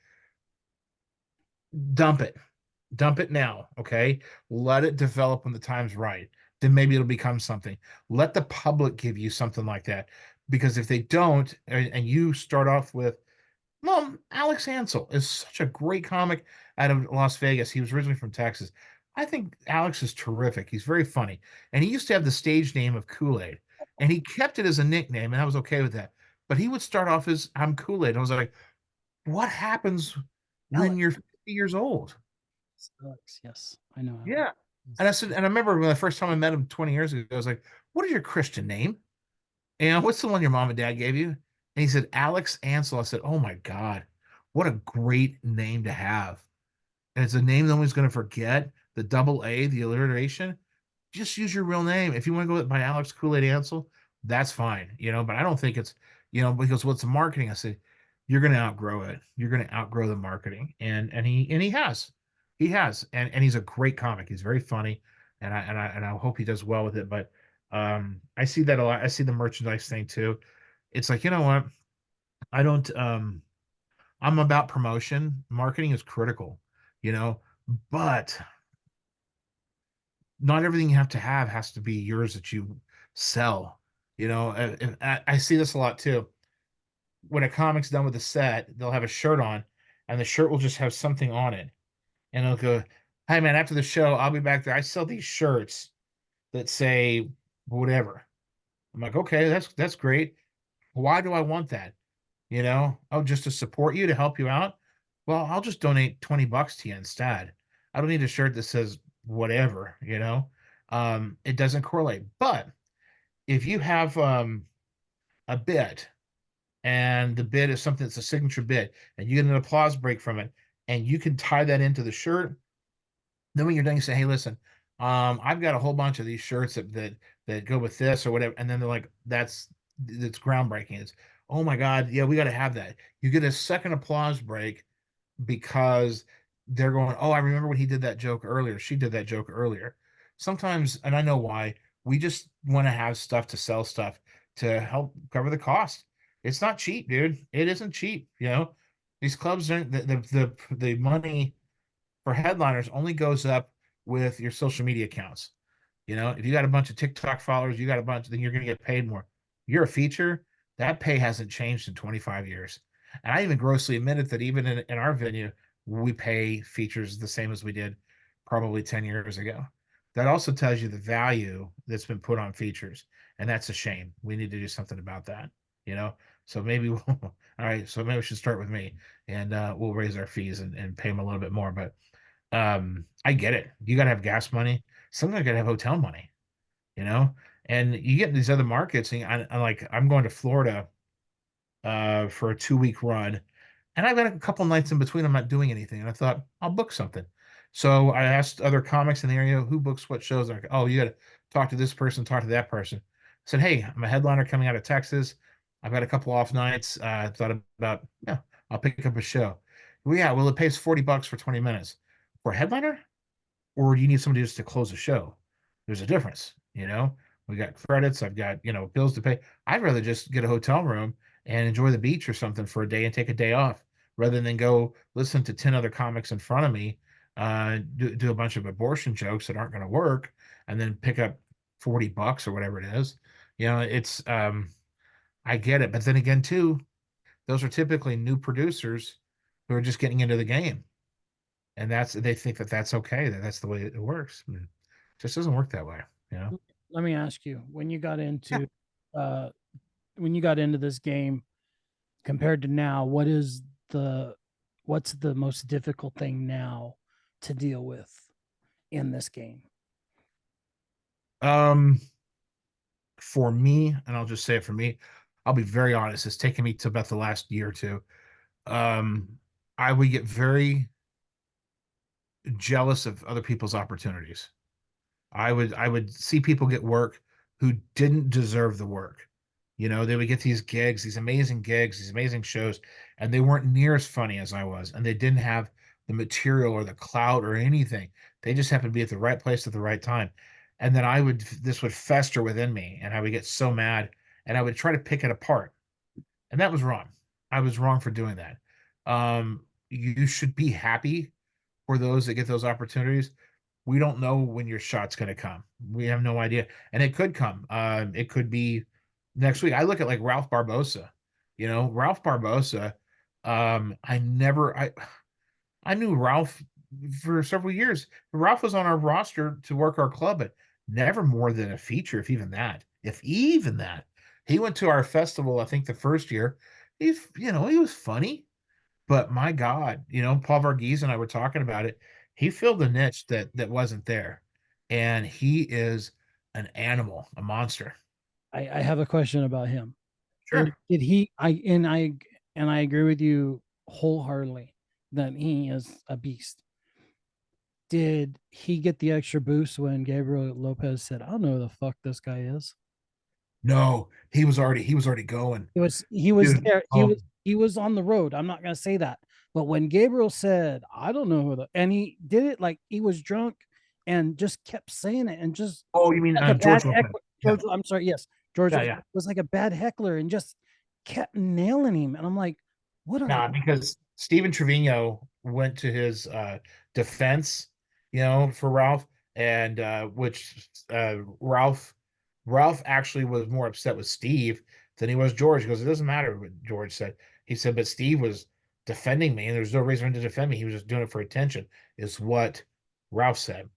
dump it. Dump it now. Okay. Let it develop when the time's right. Then maybe it'll become something. Let the public give you something like that. Because if they don't, and you start off with, Mom, Alex Ansel is such a great comic out of Las Vegas. He was originally from Texas. I think Alex is terrific. He's very funny. And he used to have the stage name of Kool-Aid. And he kept it as a nickname, and I was okay with that. But he would start off as I'm Kool-Aid. And I was like, what happens when Alex. you're 50 years old? Alex. Yes, I know Alex. Yeah. And I Yes. said, and I remember when the first time I met him 20 years ago, I was like, what is your Christian name? And what's the one your mom and dad gave you? And he said, Alex Ansel. I said, oh my God, what a great name to have. And it's a name no one's going to forget. The double A, the alliteration. Just use your real name. If you want to go by Alex Kool-Aid Ansel, that's fine, but I don't think it's, because what's the marketing? I said, you're going to outgrow it. You're going to outgrow the marketing. And he has. He has. And he's a great comic. He's very funny. And I hope he does well with it. But I see that a lot. I see the merchandise thing too. It's like, you know what? I don't I'm about promotion. Marketing is critical, you know, but not everything you have to have has to be yours that you sell. I see this a lot too. When a comic's done with a set, they'll have a shirt on, and the shirt will just have something on it, and they'll go, "Hey man, after the show, I'll be back there. I sell these shirts that say whatever." I'm like, "Okay, that's great. Why do I want that? Oh, just to support you, to help you out. Well, I'll just donate $20 to you instead. I don't need a shirt that says whatever. It doesn't correlate. But if you have a bit, and the bit is something that's a signature bit, and you get an applause break from it, and you can tie that into the shirt, then when you're done, you say, "Hey, listen, I've got a whole bunch of these shirts that go with this or whatever," and then they're like, "That's groundbreaking." It's, "Oh my God, yeah, we got to have that." You get a second applause break because they're going, "Oh, I remember when he did that joke earlier. She did that joke earlier." Sometimes, and I know why, we just want to have stuff to sell stuff to help cover the cost. It's not cheap, dude. It isn't cheap. These clubs aren't the money for headliners only goes up with your social media accounts. You know, if you got a bunch of TikTok followers, you got a bunch, then you're going to get paid more. You're a feature, that pay hasn't changed in 25 years. And I even grossly admitted that even in our venue, we pay features the same as we did probably 10 years ago. That also tells you the value that's been put on features. And that's a shame. We need to do something about that, you know? So maybe we'll, all right. So maybe we should start with me and we'll raise our fees and pay them a little bit more. But I get it. You got to have gas money. Sometimes you got to have hotel money, you know? And you get in these other markets, and I like, I'm going to Florida for a 2 week run. And I've got a couple nights in between. I'm not doing anything. And I thought, I'll book something. So I asked other comics in the area who books what shows. They're like, oh, you got to talk to this person, talk to that person. I said, hey, I'm a headliner coming out of Texas. I've got a couple off nights. I thought about, yeah, I'll pick up a show. Well, yeah, well, it pays $40 for 20 minutes. For a headliner? Or do you need somebody just to close the show? There's a difference, you know. We got credits. I've got bills to pay. I'd rather just get a hotel room and enjoy the beach or something for a day and take a day off, rather than go listen to 10 other comics in front of me, do a bunch of abortion jokes that aren't going to work, and then pick up $40 or whatever it is. It's I get it, but then again, too, those are typically new producers who are just getting into the game, and they think that that's okay, that's the way it works. It just doesn't work that way, you know. Let me ask you, Yeah. uh when you got into this game compared to now, the what's the most difficult thing now to deal with in this game? um for me, and I'll just say it for me, I'll be very honest, it's taken me to about the last year or two. um I would get very jealous of other people's opportunities. I would see people get work who didn't deserve the work. They would get these gigs, these amazing gigs, these amazing shows, and they weren't near as funny as I was, and they didn't have the material or the clout or anything. They just happened to be at the right place at the right time. And then this would fester within me, and I would get so mad, and I would try to pick it apart. And that was wrong. I was wrong for doing that. You should be happy for those that get those opportunities. We don't know when your shot's going to come. We have no idea, and it could come. It could be next week. I look at like Ralph Barbosa. Ralph Barbosa. I knew Ralph for several years. Ralph was on our roster to work our club, but never more than a feature, if even that. If even that. He went to our festival, I think the first year. He was funny. But my God, Paul Varghese and I were talking about it. He filled a niche that wasn't there, and he is an animal, a monster. I have a question about him. Sure. Did he I agree with you wholeheartedly that he is a beast. Did he get the extra boost when Gabriel Lopez said, I don't know who the fuck this guy is? No, he was already going, He was dude. there. He was on the road. I'm not gonna say that. But when Gabriel said, I don't know who the and he did it like he was drunk and just kept saying it and just Oh, you mean like a bad George Lopez? heckler. Yeah, I'm sorry, yes. George yeah, yeah. was like a bad heckler and just kept nailing him. And I'm like, what are Nah, because Steven Trevino went to his defense, for Ralph, and which Ralph actually was more upset with Steve than he was George. He goes, it doesn't matter what George said. He said, but Steve was defending me, and there's no reason for him to defend me. He was just doing it for attention, is what Ralph said.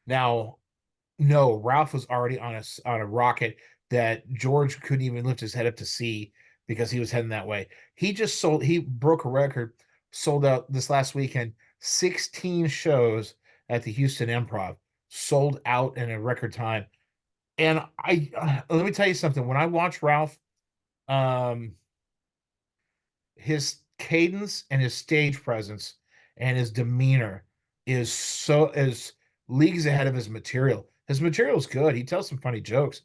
Now, no, Ralph was already on a rocket that George couldn't even lift his head up to see because he was heading that way. He broke a record, sold out this last weekend, 16 shows at the Houston Improv, sold out in a record time. And let me tell you something. When I watch Ralph, um, his cadence and his stage presence and his demeanor is leagues ahead of his material. His material is good. He tells some funny jokes,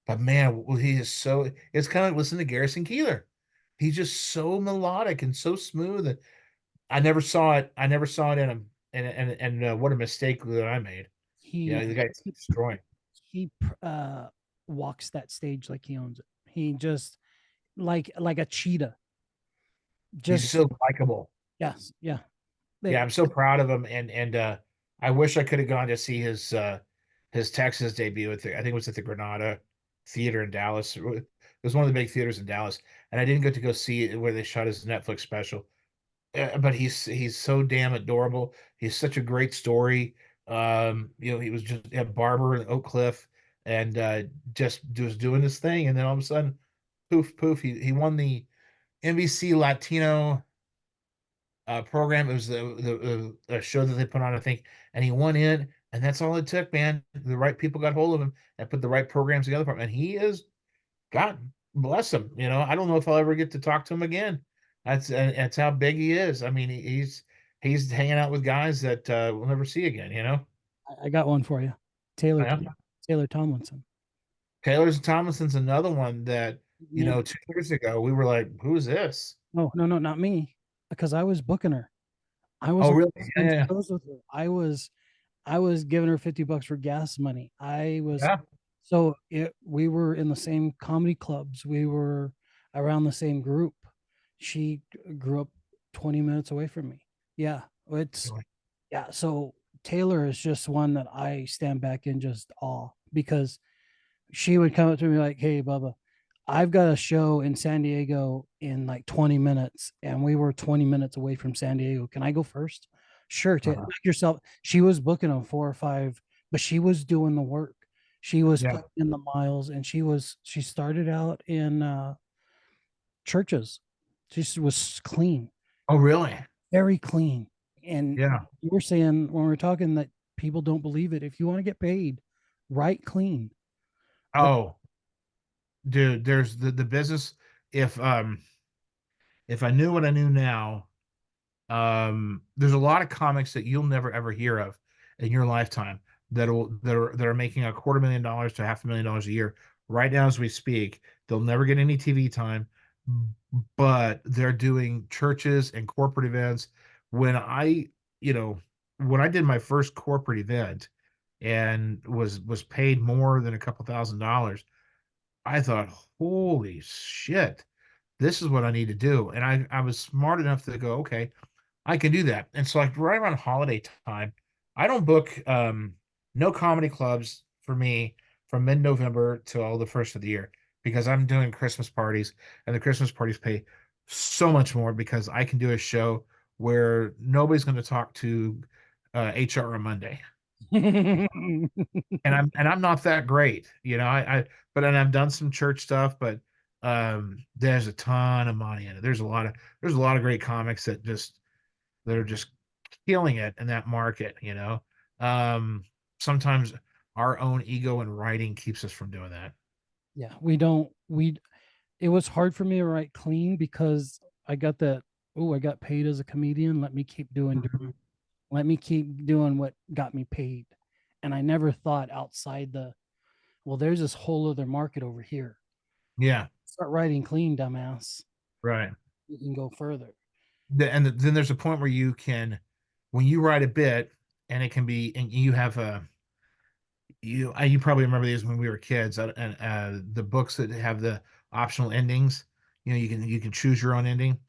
but man, he is so. It's kind of like listening to Garrison Keeler. He's just so melodic and so smooth. And I never saw it. I never saw it in him. And what a mistake that I made. he The guy's destroying. he walks that stage like he owns it. He just like a cheetah. He's Just so likable. yes, yeah. Yeah, They I'm so proud of him, and I wish I could have gone to see his Texas debut at I think it was at the Granada Theater in Dallas. It was one of the big theaters in Dallas, and I didn't get to go see it where they shot his Netflix special. But he's so damn adorable. He's such a great story. He was just a barber in Oak Cliff, and just was doing this thing, and then all of a sudden, poof, poof, he won the NBC Latino program. It was the show that they put on, I think, and he won in, and that's all it took, man. The right people got hold of him and put the right programs together for him, and he is God bless him. I don't know if I'll ever get to talk to him again. That's how big he is. I mean, he's hanging out with guys that we'll never see again. I got one for you. Taylor Yeah. Taylor Tomlinson. Taylor's Tomlinson's another one that Never. 2 years ago we were like, who is this? No, no, no, not me. Because I was booking her. I was Oh, on really? weekend Yeah, shows with her. I was giving her $50 for gas money. I was yeah. we were in the same comedy clubs. We were around the same group. She grew up 20 minutes away from me. Yeah, it's Yeah. yeah. So Taylor is just one that I stand back in just awe because she would come up to me like, "Hey, Bubba, I've got a show in San Diego in like 20 minutes, and we were 20 minutes away from San Diego. Can I go first?" Sure, to knock Uh-huh. yourself. She was booking on 4 or 5, but she was doing the work. She was Yeah. putting in the miles, and she started out in churches. She was clean, Oh, really? very clean. And Yeah. you were saying when we are talking that people don't believe it. If you want to get paid, right clean. But Oh, dude, there's the business. If if I knew what I knew now, there's a lot of comics that you'll never ever hear of in your lifetime that are making $250,000 to $500,000 a year right now as we speak. They'll never get any TV time, but they're doing churches and corporate events. When you know, when I did my first corporate event and was paid more than a couple $1,000s, I thought, holy shit, this is what I need to do. And I was smart enough to go, okay, I can do that. And so like right around holiday time, I don't book no comedy clubs for me from mid-November till the first of the year because I'm doing Christmas parties and the Christmas parties pay so much more because I can do a show where nobody's going to talk to HR on Monday. And I'm not that great, but and I've done some church stuff, but there's a ton of money in it. There's a lot of great comics that are just killing it in that market. Um, Sometimes our own ego and writing keeps us from doing that. yeah, we don't we it was hard for me to write clean because I got that, oh, I got paid as a comedian. Mhm. Let me keep doing what got me paid. And I never thought outside well, there's this whole other market over here. Yeah, Start writing clean, dumbass. right. You can go further. Then there's a point where when you write a bit, and it can be, and you have you probably remember these when we were kids, and the books that have the optional endings. You can choose your own ending.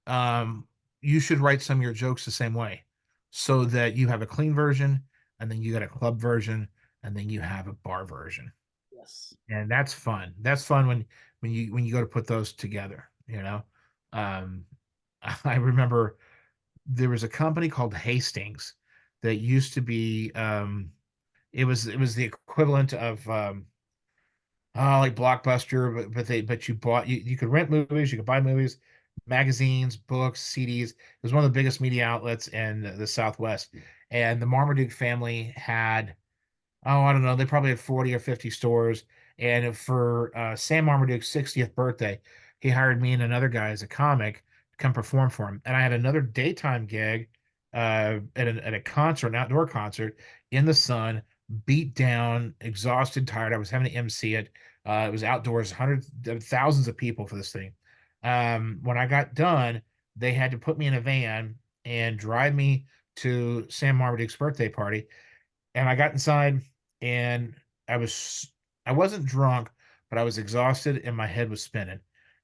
Um, you should write some of your jokes the same way, so that you have a clean version, and then you got a club version, and then you have a bar version, Yes. and that's fun. That's fun when you go to put those together. Um, I remember there was a company called Hastings that used to be it was the equivalent of like Blockbuster, but you could rent movies, you could buy movies, magazines, books, CDs. It was one of the biggest media outlets in the Southwest, and the Marmaduke family had, oh, I don't know, they probably had 40 or 50 stores. And for Sam Marmaduke's 60th birthday, he hired me and another guy as a comic to come perform for him. And I had another daytime gig at a concert, an outdoor concert in the sun, beat down, exhausted, tired. I was having to MC it. It was outdoors, hundreds, thousands of people for this thing. When I got done, they had to put me in a van and drive me to Sam Marmaduke's birthday party, and I got inside, and I was I wasn't drunk, but I was exhausted and my head was spinning,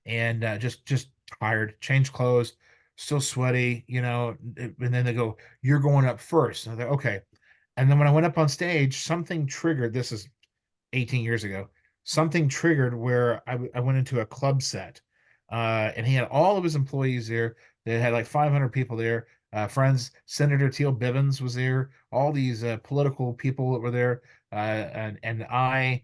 and just tired. Changed clothes, still sweaty, and then they go, "You're going up first." And I thought, okay. And then when I went up on stage, something triggered. This is 18 years ago. Something triggered where I went into a club set, and he had all of his employees there. They had like 500 people there. Friends, Senator Teal Bivens was there. All these political people that were there, and I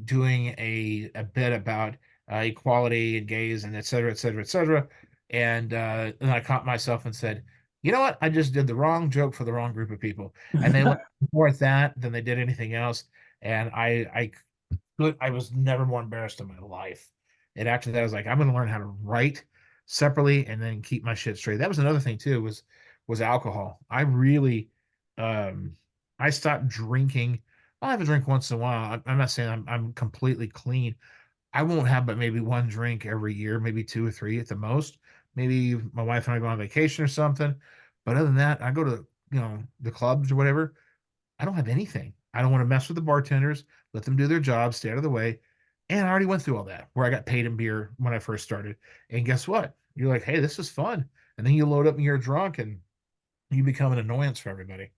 doing a bit about equality and gays and et cetera, et cetera, et cetera. And I caught myself and said, you know what? I just did the wrong joke for the wrong group of people, and they laughed more at that than they did anything else. And I was never more embarrassed in my life. And after that, I was like, I'm going to learn how to write separately and then keep my shit straight. That was another thing too, was alcohol. I really, um, I stopped drinking. I'll have a drink once in a while. I'm not saying I'm completely clean. I won't have but maybe one drink every year, maybe two or three at the most. Maybe my wife and I go on vacation or something. But other than that, I go to, the clubs or whatever. I don't have anything. I don't want to mess with the bartenders, let them do their job, stay out of the way. And I already went through all that where I got paid in beer when I first started. And guess what? You're like, hey, this is fun. And then you load up and you're drunk and you become an annoyance for everybody.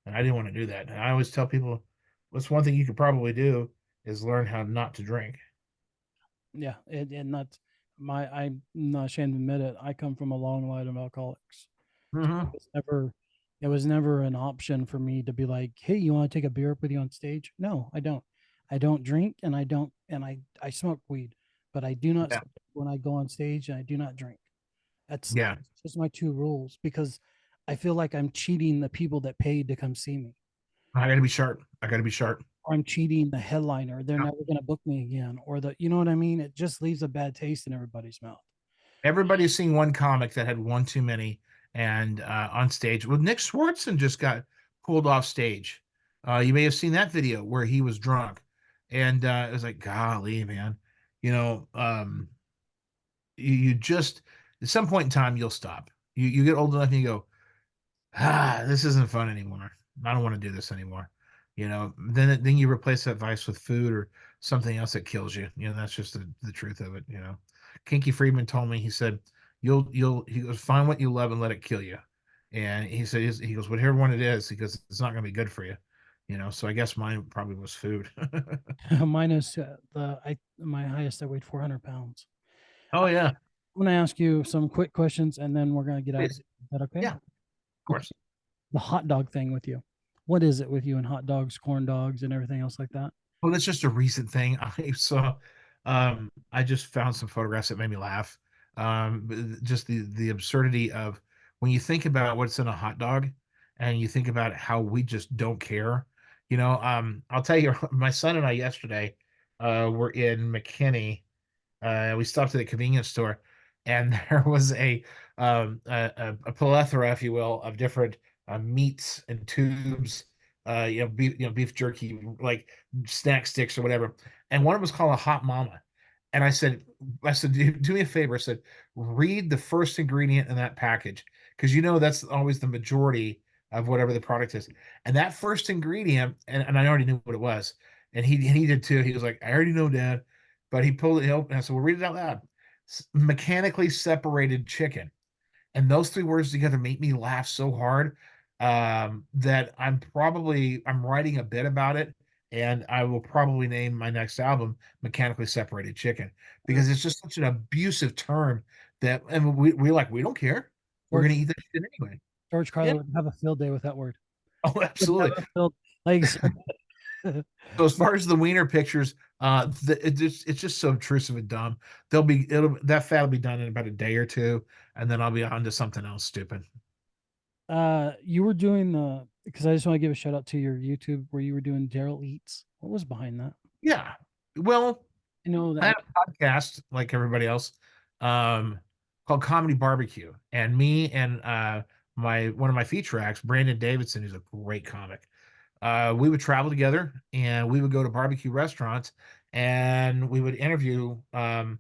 And I didn't want to do that. And I always tell people, what's one thing you could probably do is learn how not to drink. Yeah, and that's I'm not ashamed to admit it. I come from a long line of alcoholics. It Mm-hmm. was never it was never an option for me to be like, "Hey, you want to take a beer up with you on stage?" No, I don't. I don't drink, and I smoke weed, but I do not Yeah. smoke when I go on stage, and I do not drink. Yeah. That's just my two rules because I feel like I'm cheating the people that paid to come see me, I got to be sharp. I got to be sharp. or I'm cheating the headliner. They're Yeah. never going to book me again, or you know what I mean? It just leaves a bad taste in everybody's mouth. Everybody's seen one comic that had one too many and on stage. Well, Nick Swartzen just got pulled off stage. You may have seen that video where he was drunk. And it was like, golly, man. You know, you just, at some point in time, you'll stop. You get old enough and you go, this isn't fun anymore. I don't want to do this anymore. Then you replace that vice with food or something else that kills you. That's just the truth of it. Kinky Friedman told me, he said, he goes, find what you love and let it kill you. And he said, he goes, whatever one it is, because it's not going to be good for you. So I guess mine probably was food. Mine is my highest. I weighed 400 pounds. Oh yeah. I'm going to ask you some quick questions, and then we're going to get out of Please. here. Is that okay? Yeah, of Okay. course. The hot dog thing with you. What is it with you and hot dogs, corn dogs, and everything else like that? Well, that's just a recent thing. I saw, I just found some photographs that made me laugh. Just the absurdity of when you think about what's in a hot dog and you think about how we just don't care. I'll tell you, my son and I yesterday were in McKinney. We stopped at a convenience store, and there was a plethora, if you will, of different meats and tubes. Beef jerky, like snack sticks or whatever. And one of them was called a hot mama. And I said, do me a favor. I said, read the first ingredient in that package because that's always the majority of whatever the product is. And that first ingredient, and I already knew what it was, and he did too. He was like, I already know, Dad. But he pulled it out, and I said, "Well, read it out loud." Mechanically separated chicken, and those three words together make me laugh so hard that I'm writing a bit about it, and I will probably name my next album "Mechanically Separated Chicken" Uh, because it's just such an abusive term that, and we don't care. We're George gonna eat that shit anyway. George Yeah. Carlin would have a field day with that word. Oh, Would have absolutely. a field like So as far as the wiener pictures, it's just so obtrusive and dumb. That fat will be done in about a day or two, and then I'll be on to something else stupid. you were doing the because I just want to give a shout out to your YouTube where you were doing Daryl Eats. What was behind that? Yeah. Well, I know I that have a podcast like everybody else, um, called Comedy Barbecue, and me and my one of my feature acts, Brandon Davidson, who's a great comic. We would travel together and we would go to barbecue restaurants and we would interview the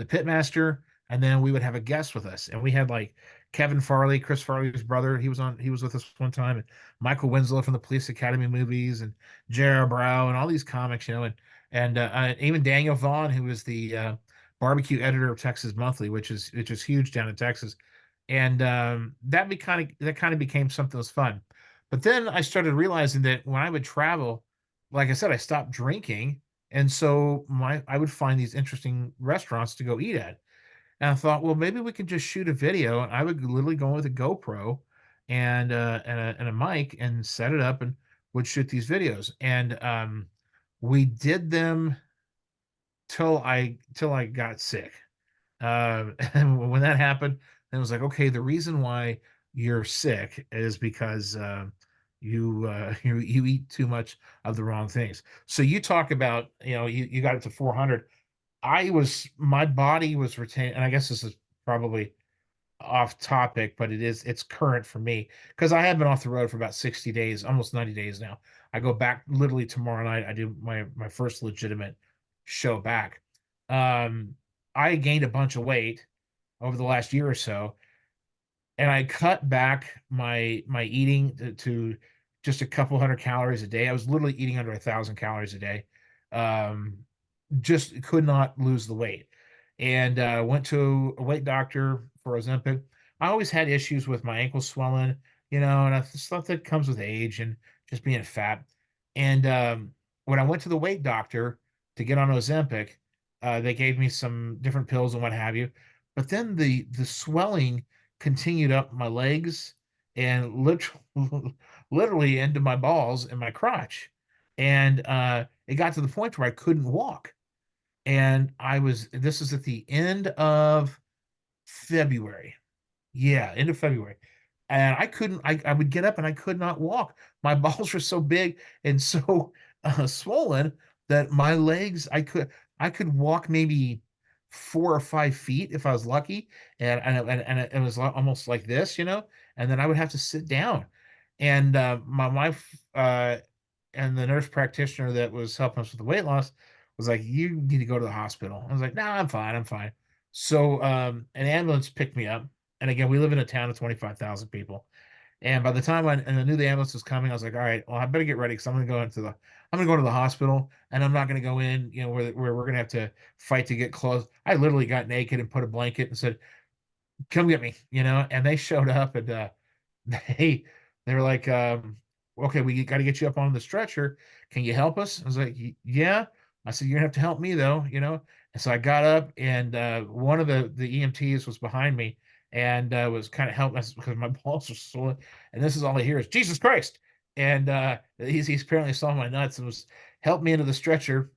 pitmaster, and then we would have a guest with us. And we had like Kevin Farley, Chris Farley's brother. He was with us one time, and Michael Winslow from the Police Academy movies, and Jared Brow, and all these comics, and even Daniel Vaughn, who was the barbecue editor of Texas Monthly, which is huge down in Texas. and that kind of became something that was fun. But then I started realizing that when I would travel, like I said, I stopped drinking, and so my I would find these interesting restaurants to go eat at. And I thought, well, maybe we could just shoot a video. And I would literally go with a GoPro and a mic and set it up and would shoot these videos. And we did them till I got sick. And when that happened, then it was like, okay, the reason why you're sick is because you eat too much of the wrong things. So you talk about, you got it to 400. My body was retained, and I guess this is probably off topic, but it's current for me because I have been off the road for about 60 days, almost 90 days now. I go back literally tomorrow night. I do my first legitimate show back. Um, I gained a bunch of weight over the last year or so, and I cut back my eating to just a couple hundred calories a day. I was literally eating under 1,000 calories a day. Um, just could not lose the weight, and went to a weight doctor for Ozempic. I always had issues with my ankles swelling, and I just thought that comes with age and just being fat. And when I went to the weight doctor to get on Ozempic, they gave me some different pills and what have you. But then the swelling continued up my legs and literally into my balls and my crotch. And it got to the point where I couldn't walk. And this is at the end of February. Yeah, end of February. And I would get up and I could not walk. My balls were so big and so swollen that my legs, I could walk maybe 4 or 5 feet if I was lucky. And it was almost like this, and then I would have to sit down. And my wife and the nurse practitioner that was helping us with the weight loss was like, "You need to go to the hospital." I was like, "No, I'm fine. I'm fine." So an ambulance picked me up, and again, we live in a town of 25,000 people. And by the time I knew the ambulance was coming, I was like, all right, well, I better get ready because I'm gonna go to the hospital, and I'm not gonna go in, where we're gonna have to fight to get clothes. I literally got naked and put a blanket and said, come get me, and they showed up, and they they were like, okay, we got to get you up on the stretcher. Can you help us? I was like, yeah. I said, you're gonna have to help me though, And so I got up, and one of the EMTs was behind me and was kind of helping us because my balls are swollen. And this is all I hear is Jesus Christ. And he's apparently saw my nuts and was helped me into the stretcher.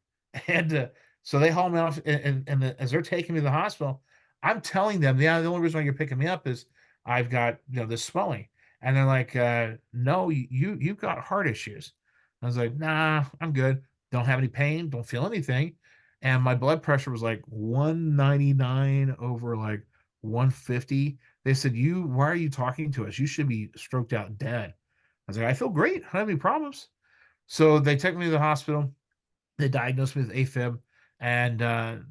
And so they haul me off, as they're taking me to the hospital, I'm telling them, yeah, the only reason why you're picking me up is I've got this swelling. And they're like, no, you've got heart issues. I was like, nah, I'm good. Don't have any pain, don't feel anything. And my blood pressure was like 199 over like 150. They said, why are you talking to us? You should be stroked out dead. I was like, I feel great. I don't have any problems. So they took me to the hospital. They diagnosed me with AFib, and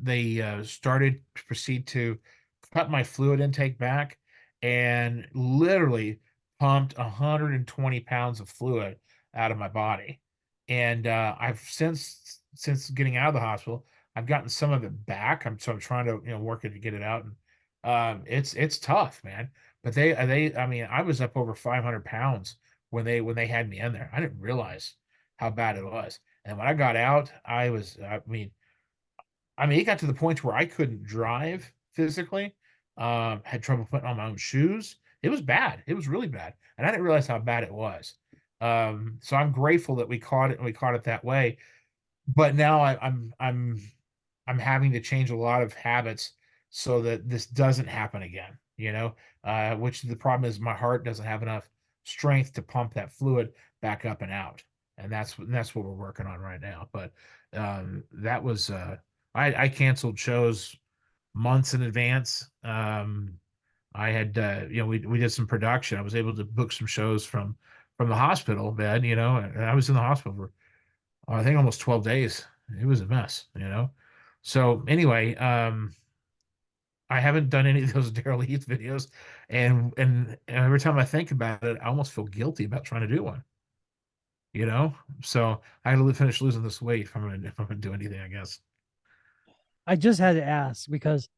they started to proceed to cut my fluid intake back and literally pumped 120 pounds of fluid out of my body. And I've since getting out of the hospital, I've gotten some of it back. I'm trying to work it to get it out, and it's tough, man. But I mean, I was up over 500 pounds when they had me in there. I didn't realize how bad it was. And when I got out, it got to the point where I couldn't drive physically. Had trouble putting on my own shoes. It was bad. It was really bad, and I didn't realize how bad it was. So I'm grateful that we caught it and we caught it that way. But now I'm having to change a lot of habits so that this doesn't happen again. Which the problem is my heart doesn't have enough strength to pump that fluid back up and out, and that's what we're working on right now. But that was I canceled shows months in advance. I had we did some production. I was able to book some shows from the hospital bed, and I was in the hospital for I think almost 12 days. It was a mess. So anyway, I haven't done any of those Daryl Heath videos, and every time I think about it, I almost feel guilty about trying to do one. You know, so I got to finish losing this weight if I'm gonna do anything, I guess. I just had to ask because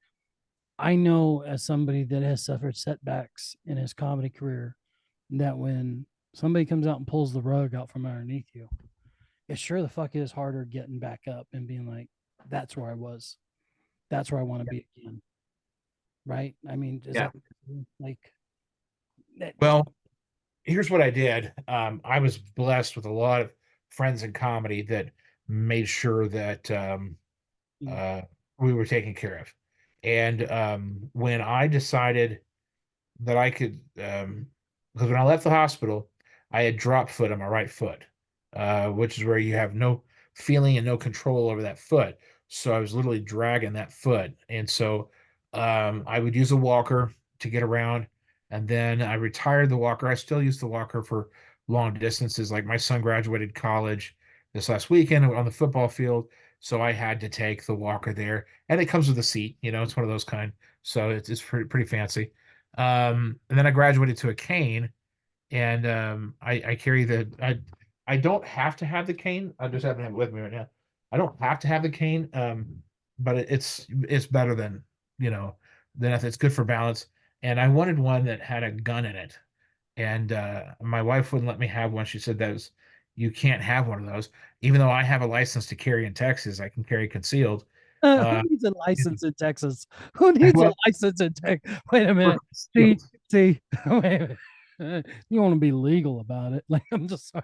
I know as somebody that has suffered setbacks in his comedy career that when somebody comes out and pulls the rug out from underneath you, it sure the fuck is harder getting back up and being like, that's where I was. That's where I want to be again. Right. I mean, is Yeah. that like that? Well, here's what I did. I was blessed with a lot of friends in comedy that made sure that Mm, uh, we were taken care of. And when I decided that I could, because when I left the hospital, I had drop foot on my right foot, which is where you have no feeling and no control over that foot. So I was literally dragging that foot. And so I would use a walker to get around. And then I retired the walker. I still use the walker for long distances. Like my son graduated college this last weekend on the football field. So I had to take the walker there. And it comes with a seat, it's one of those kind. So it's pretty fancy. And then I graduated to a cane, and I carry I don't have to have the cane. I just happen to have it with me right now. I don't have to have the cane, but it's better than than if it's good for balance. And I wanted one that had a gun in it, and my wife wouldn't let me have one. She said that was you can't have one of those, even though I have a license to carry in Texas. I can carry concealed. Who Uh, needs a license in Texas? Who needs a well, license in Texas? Wait a for minute. See, concealed. see, wait a minute. You want to be legal about it. Like, I'm just sorry.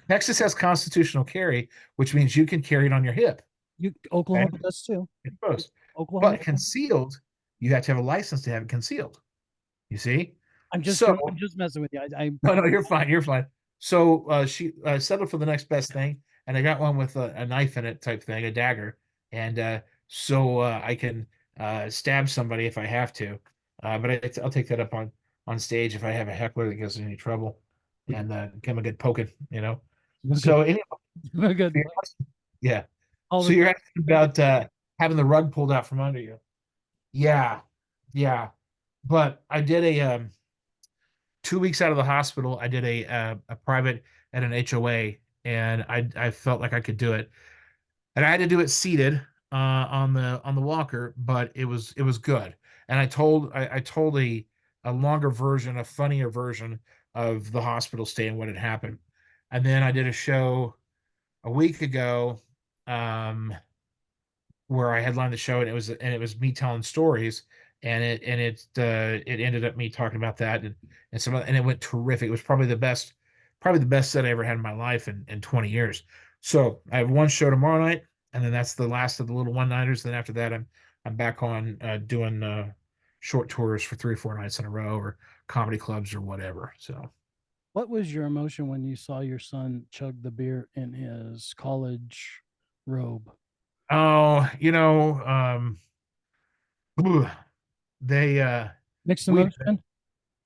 Texas has constitutional carry, which means you can carry it on your hip. Okay, Oklahoma does too. it's supposed. Oklahoma. But concealed, you have to have a license to have it concealed. You see? I'm just So joking. I'm just messing with you. I no, no, promise. you're fine. You're fine. So she settled for the next best thing, and I got one with a knife in it, type thing, a dagger, and so I can stab somebody if I have to. But I'll take that up on stage if I have a heckler that gives me any trouble, and give him a good poking. Good, So anyway, good. yeah. All So the you're time. asking about having the rug pulled out from under you. Yeah, yeah. But I did 2 weeks out of the hospital. I did a private at an HOA, and I felt like I could do it, and I had to do it seated on the walker, but it was good. And I told a longer version, a funnier version of the hospital stay and what had happened, and then I did a show a week ago. Where I headlined the show, and it was me telling stories, and it ended up me talking about that, and it went terrific. It was probably the best set I ever had in my life in 20 years. So I have one show tomorrow night, and then that's the last of the little one nighters. Then after that, I'm back on doing short tours for 3 or 4 nights in a row, or comedy clubs or whatever. So What was your emotion when you saw your son chug the beer in his college robe? oh, they Mixed we did it. emotion?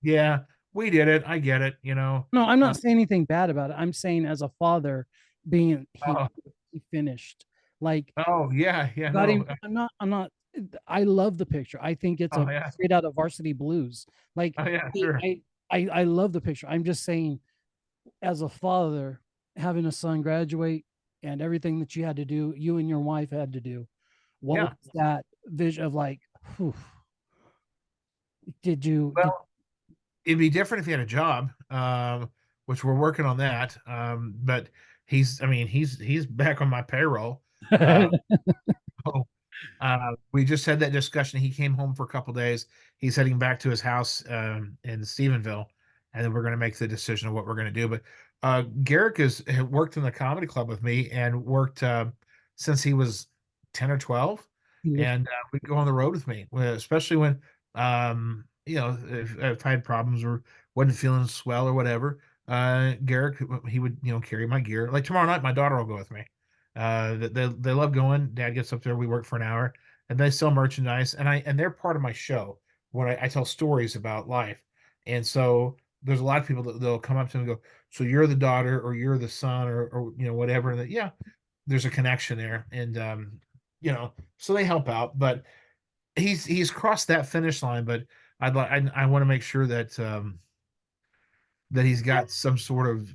Yeah, we did it. I get it. No, I'm Uh, not saying anything bad about it. I'm saying as a father, being oh, he finished. Like oh yeah, yeah, got no. him. I'm not. I love the picture. I think it's Oh a yeah. straight out of Varsity Blues. Like Oh yeah, I, sure. I, I love the picture. I'm just saying, as a father, having a son graduate and everything that you had to do, you and your wife had to do. What was Yeah. that vision of like? Whew, did you? Did Well, it'd be different if he had a job, which we're working on that. But I mean, he's back on my payroll. Uh, we just had that discussion. He came home for a couple days. He's heading back to his house in Stephenville, and then we're going to make the decision of what we're going to do. But Garrick had worked in the comedy club with me and worked since he was 10 or 12, he lived and would go on the road with me, especially when if I had problems or wasn't feeling swell or whatever. Garrick, he would carry my gear. Like tomorrow night, my daughter will go with me. They love going. Dad gets up there. We work for an hour, and they sell merchandise, and they're part of my show when I tell stories about life. And so there's a lot of people that they'll come up to me and go, "So you're the daughter, or you're the son, or whatever." And that, yeah, there's a connection there, and so they help out. But he's crossed that finish line. But I want to make sure that he's got some sort of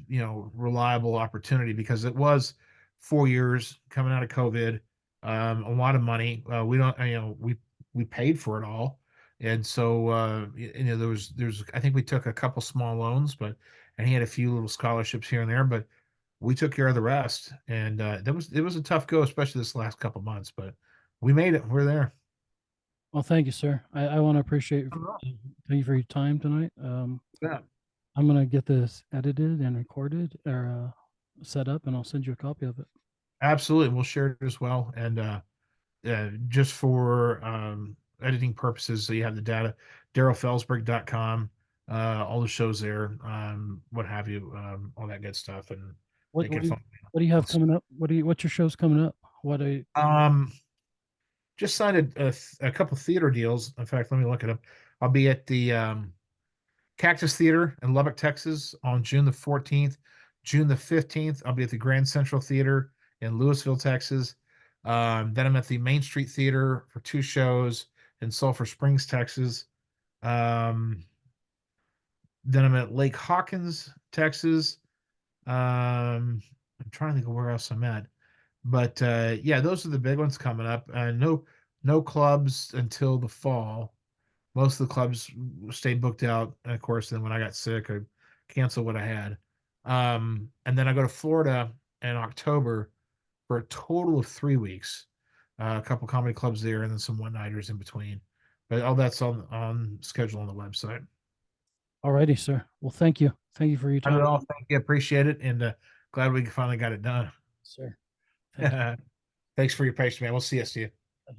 reliable opportunity, because it was 4 years coming out of COVID, a lot of money. We don't, we paid for it all. And so you know, there's I think we took a couple small loans, but and he had a few little scholarships here and there, but we took care of the rest. And it was a tough go, especially this last couple months, but we made it. We're there. Well, thank you, sir. I want to appreciate Oh, thank you for your time tonight. yeah, I'm gonna get this edited and recorded or set up, and I'll send you a copy of it. absolutely. We'll share it as well. And just for editing purposes, so you have the data, darylfelsberg.com, all the shows there, what have you, all that good stuff. And What they what can do you find me. what do you have coming up? What's your shows coming up? What are you, Um, just signed a couple theater deals. In fact, let me look it up. I'll be at the Cactus Theater in Lubbock, Texas on June the 14th. June the 15th, I'll be at the Grand Central Theater in Louisville, Texas. Then I'm at the Main Street Theater for two shows in Sulphur Springs, Texas. Um, then I'm at Lake Hawkins, Texas. I'm trying to think of where else I'm at. But yeah, those are the big ones coming up. No clubs until the fall. Most of the clubs stayed booked out. And of course, then when I got sick, I canceled what I had. And then I go to Florida in October for a total of 3 weeks. A couple comedy clubs there, and then some one nighters in between. But all that's on schedule on the website. alrighty, sir. Well, thank you. Thank you for your I don't time, know. Thank you. Appreciate it. And glad we finally got it done. sir. Thank you. Thanks for your patience, man. We'll see you.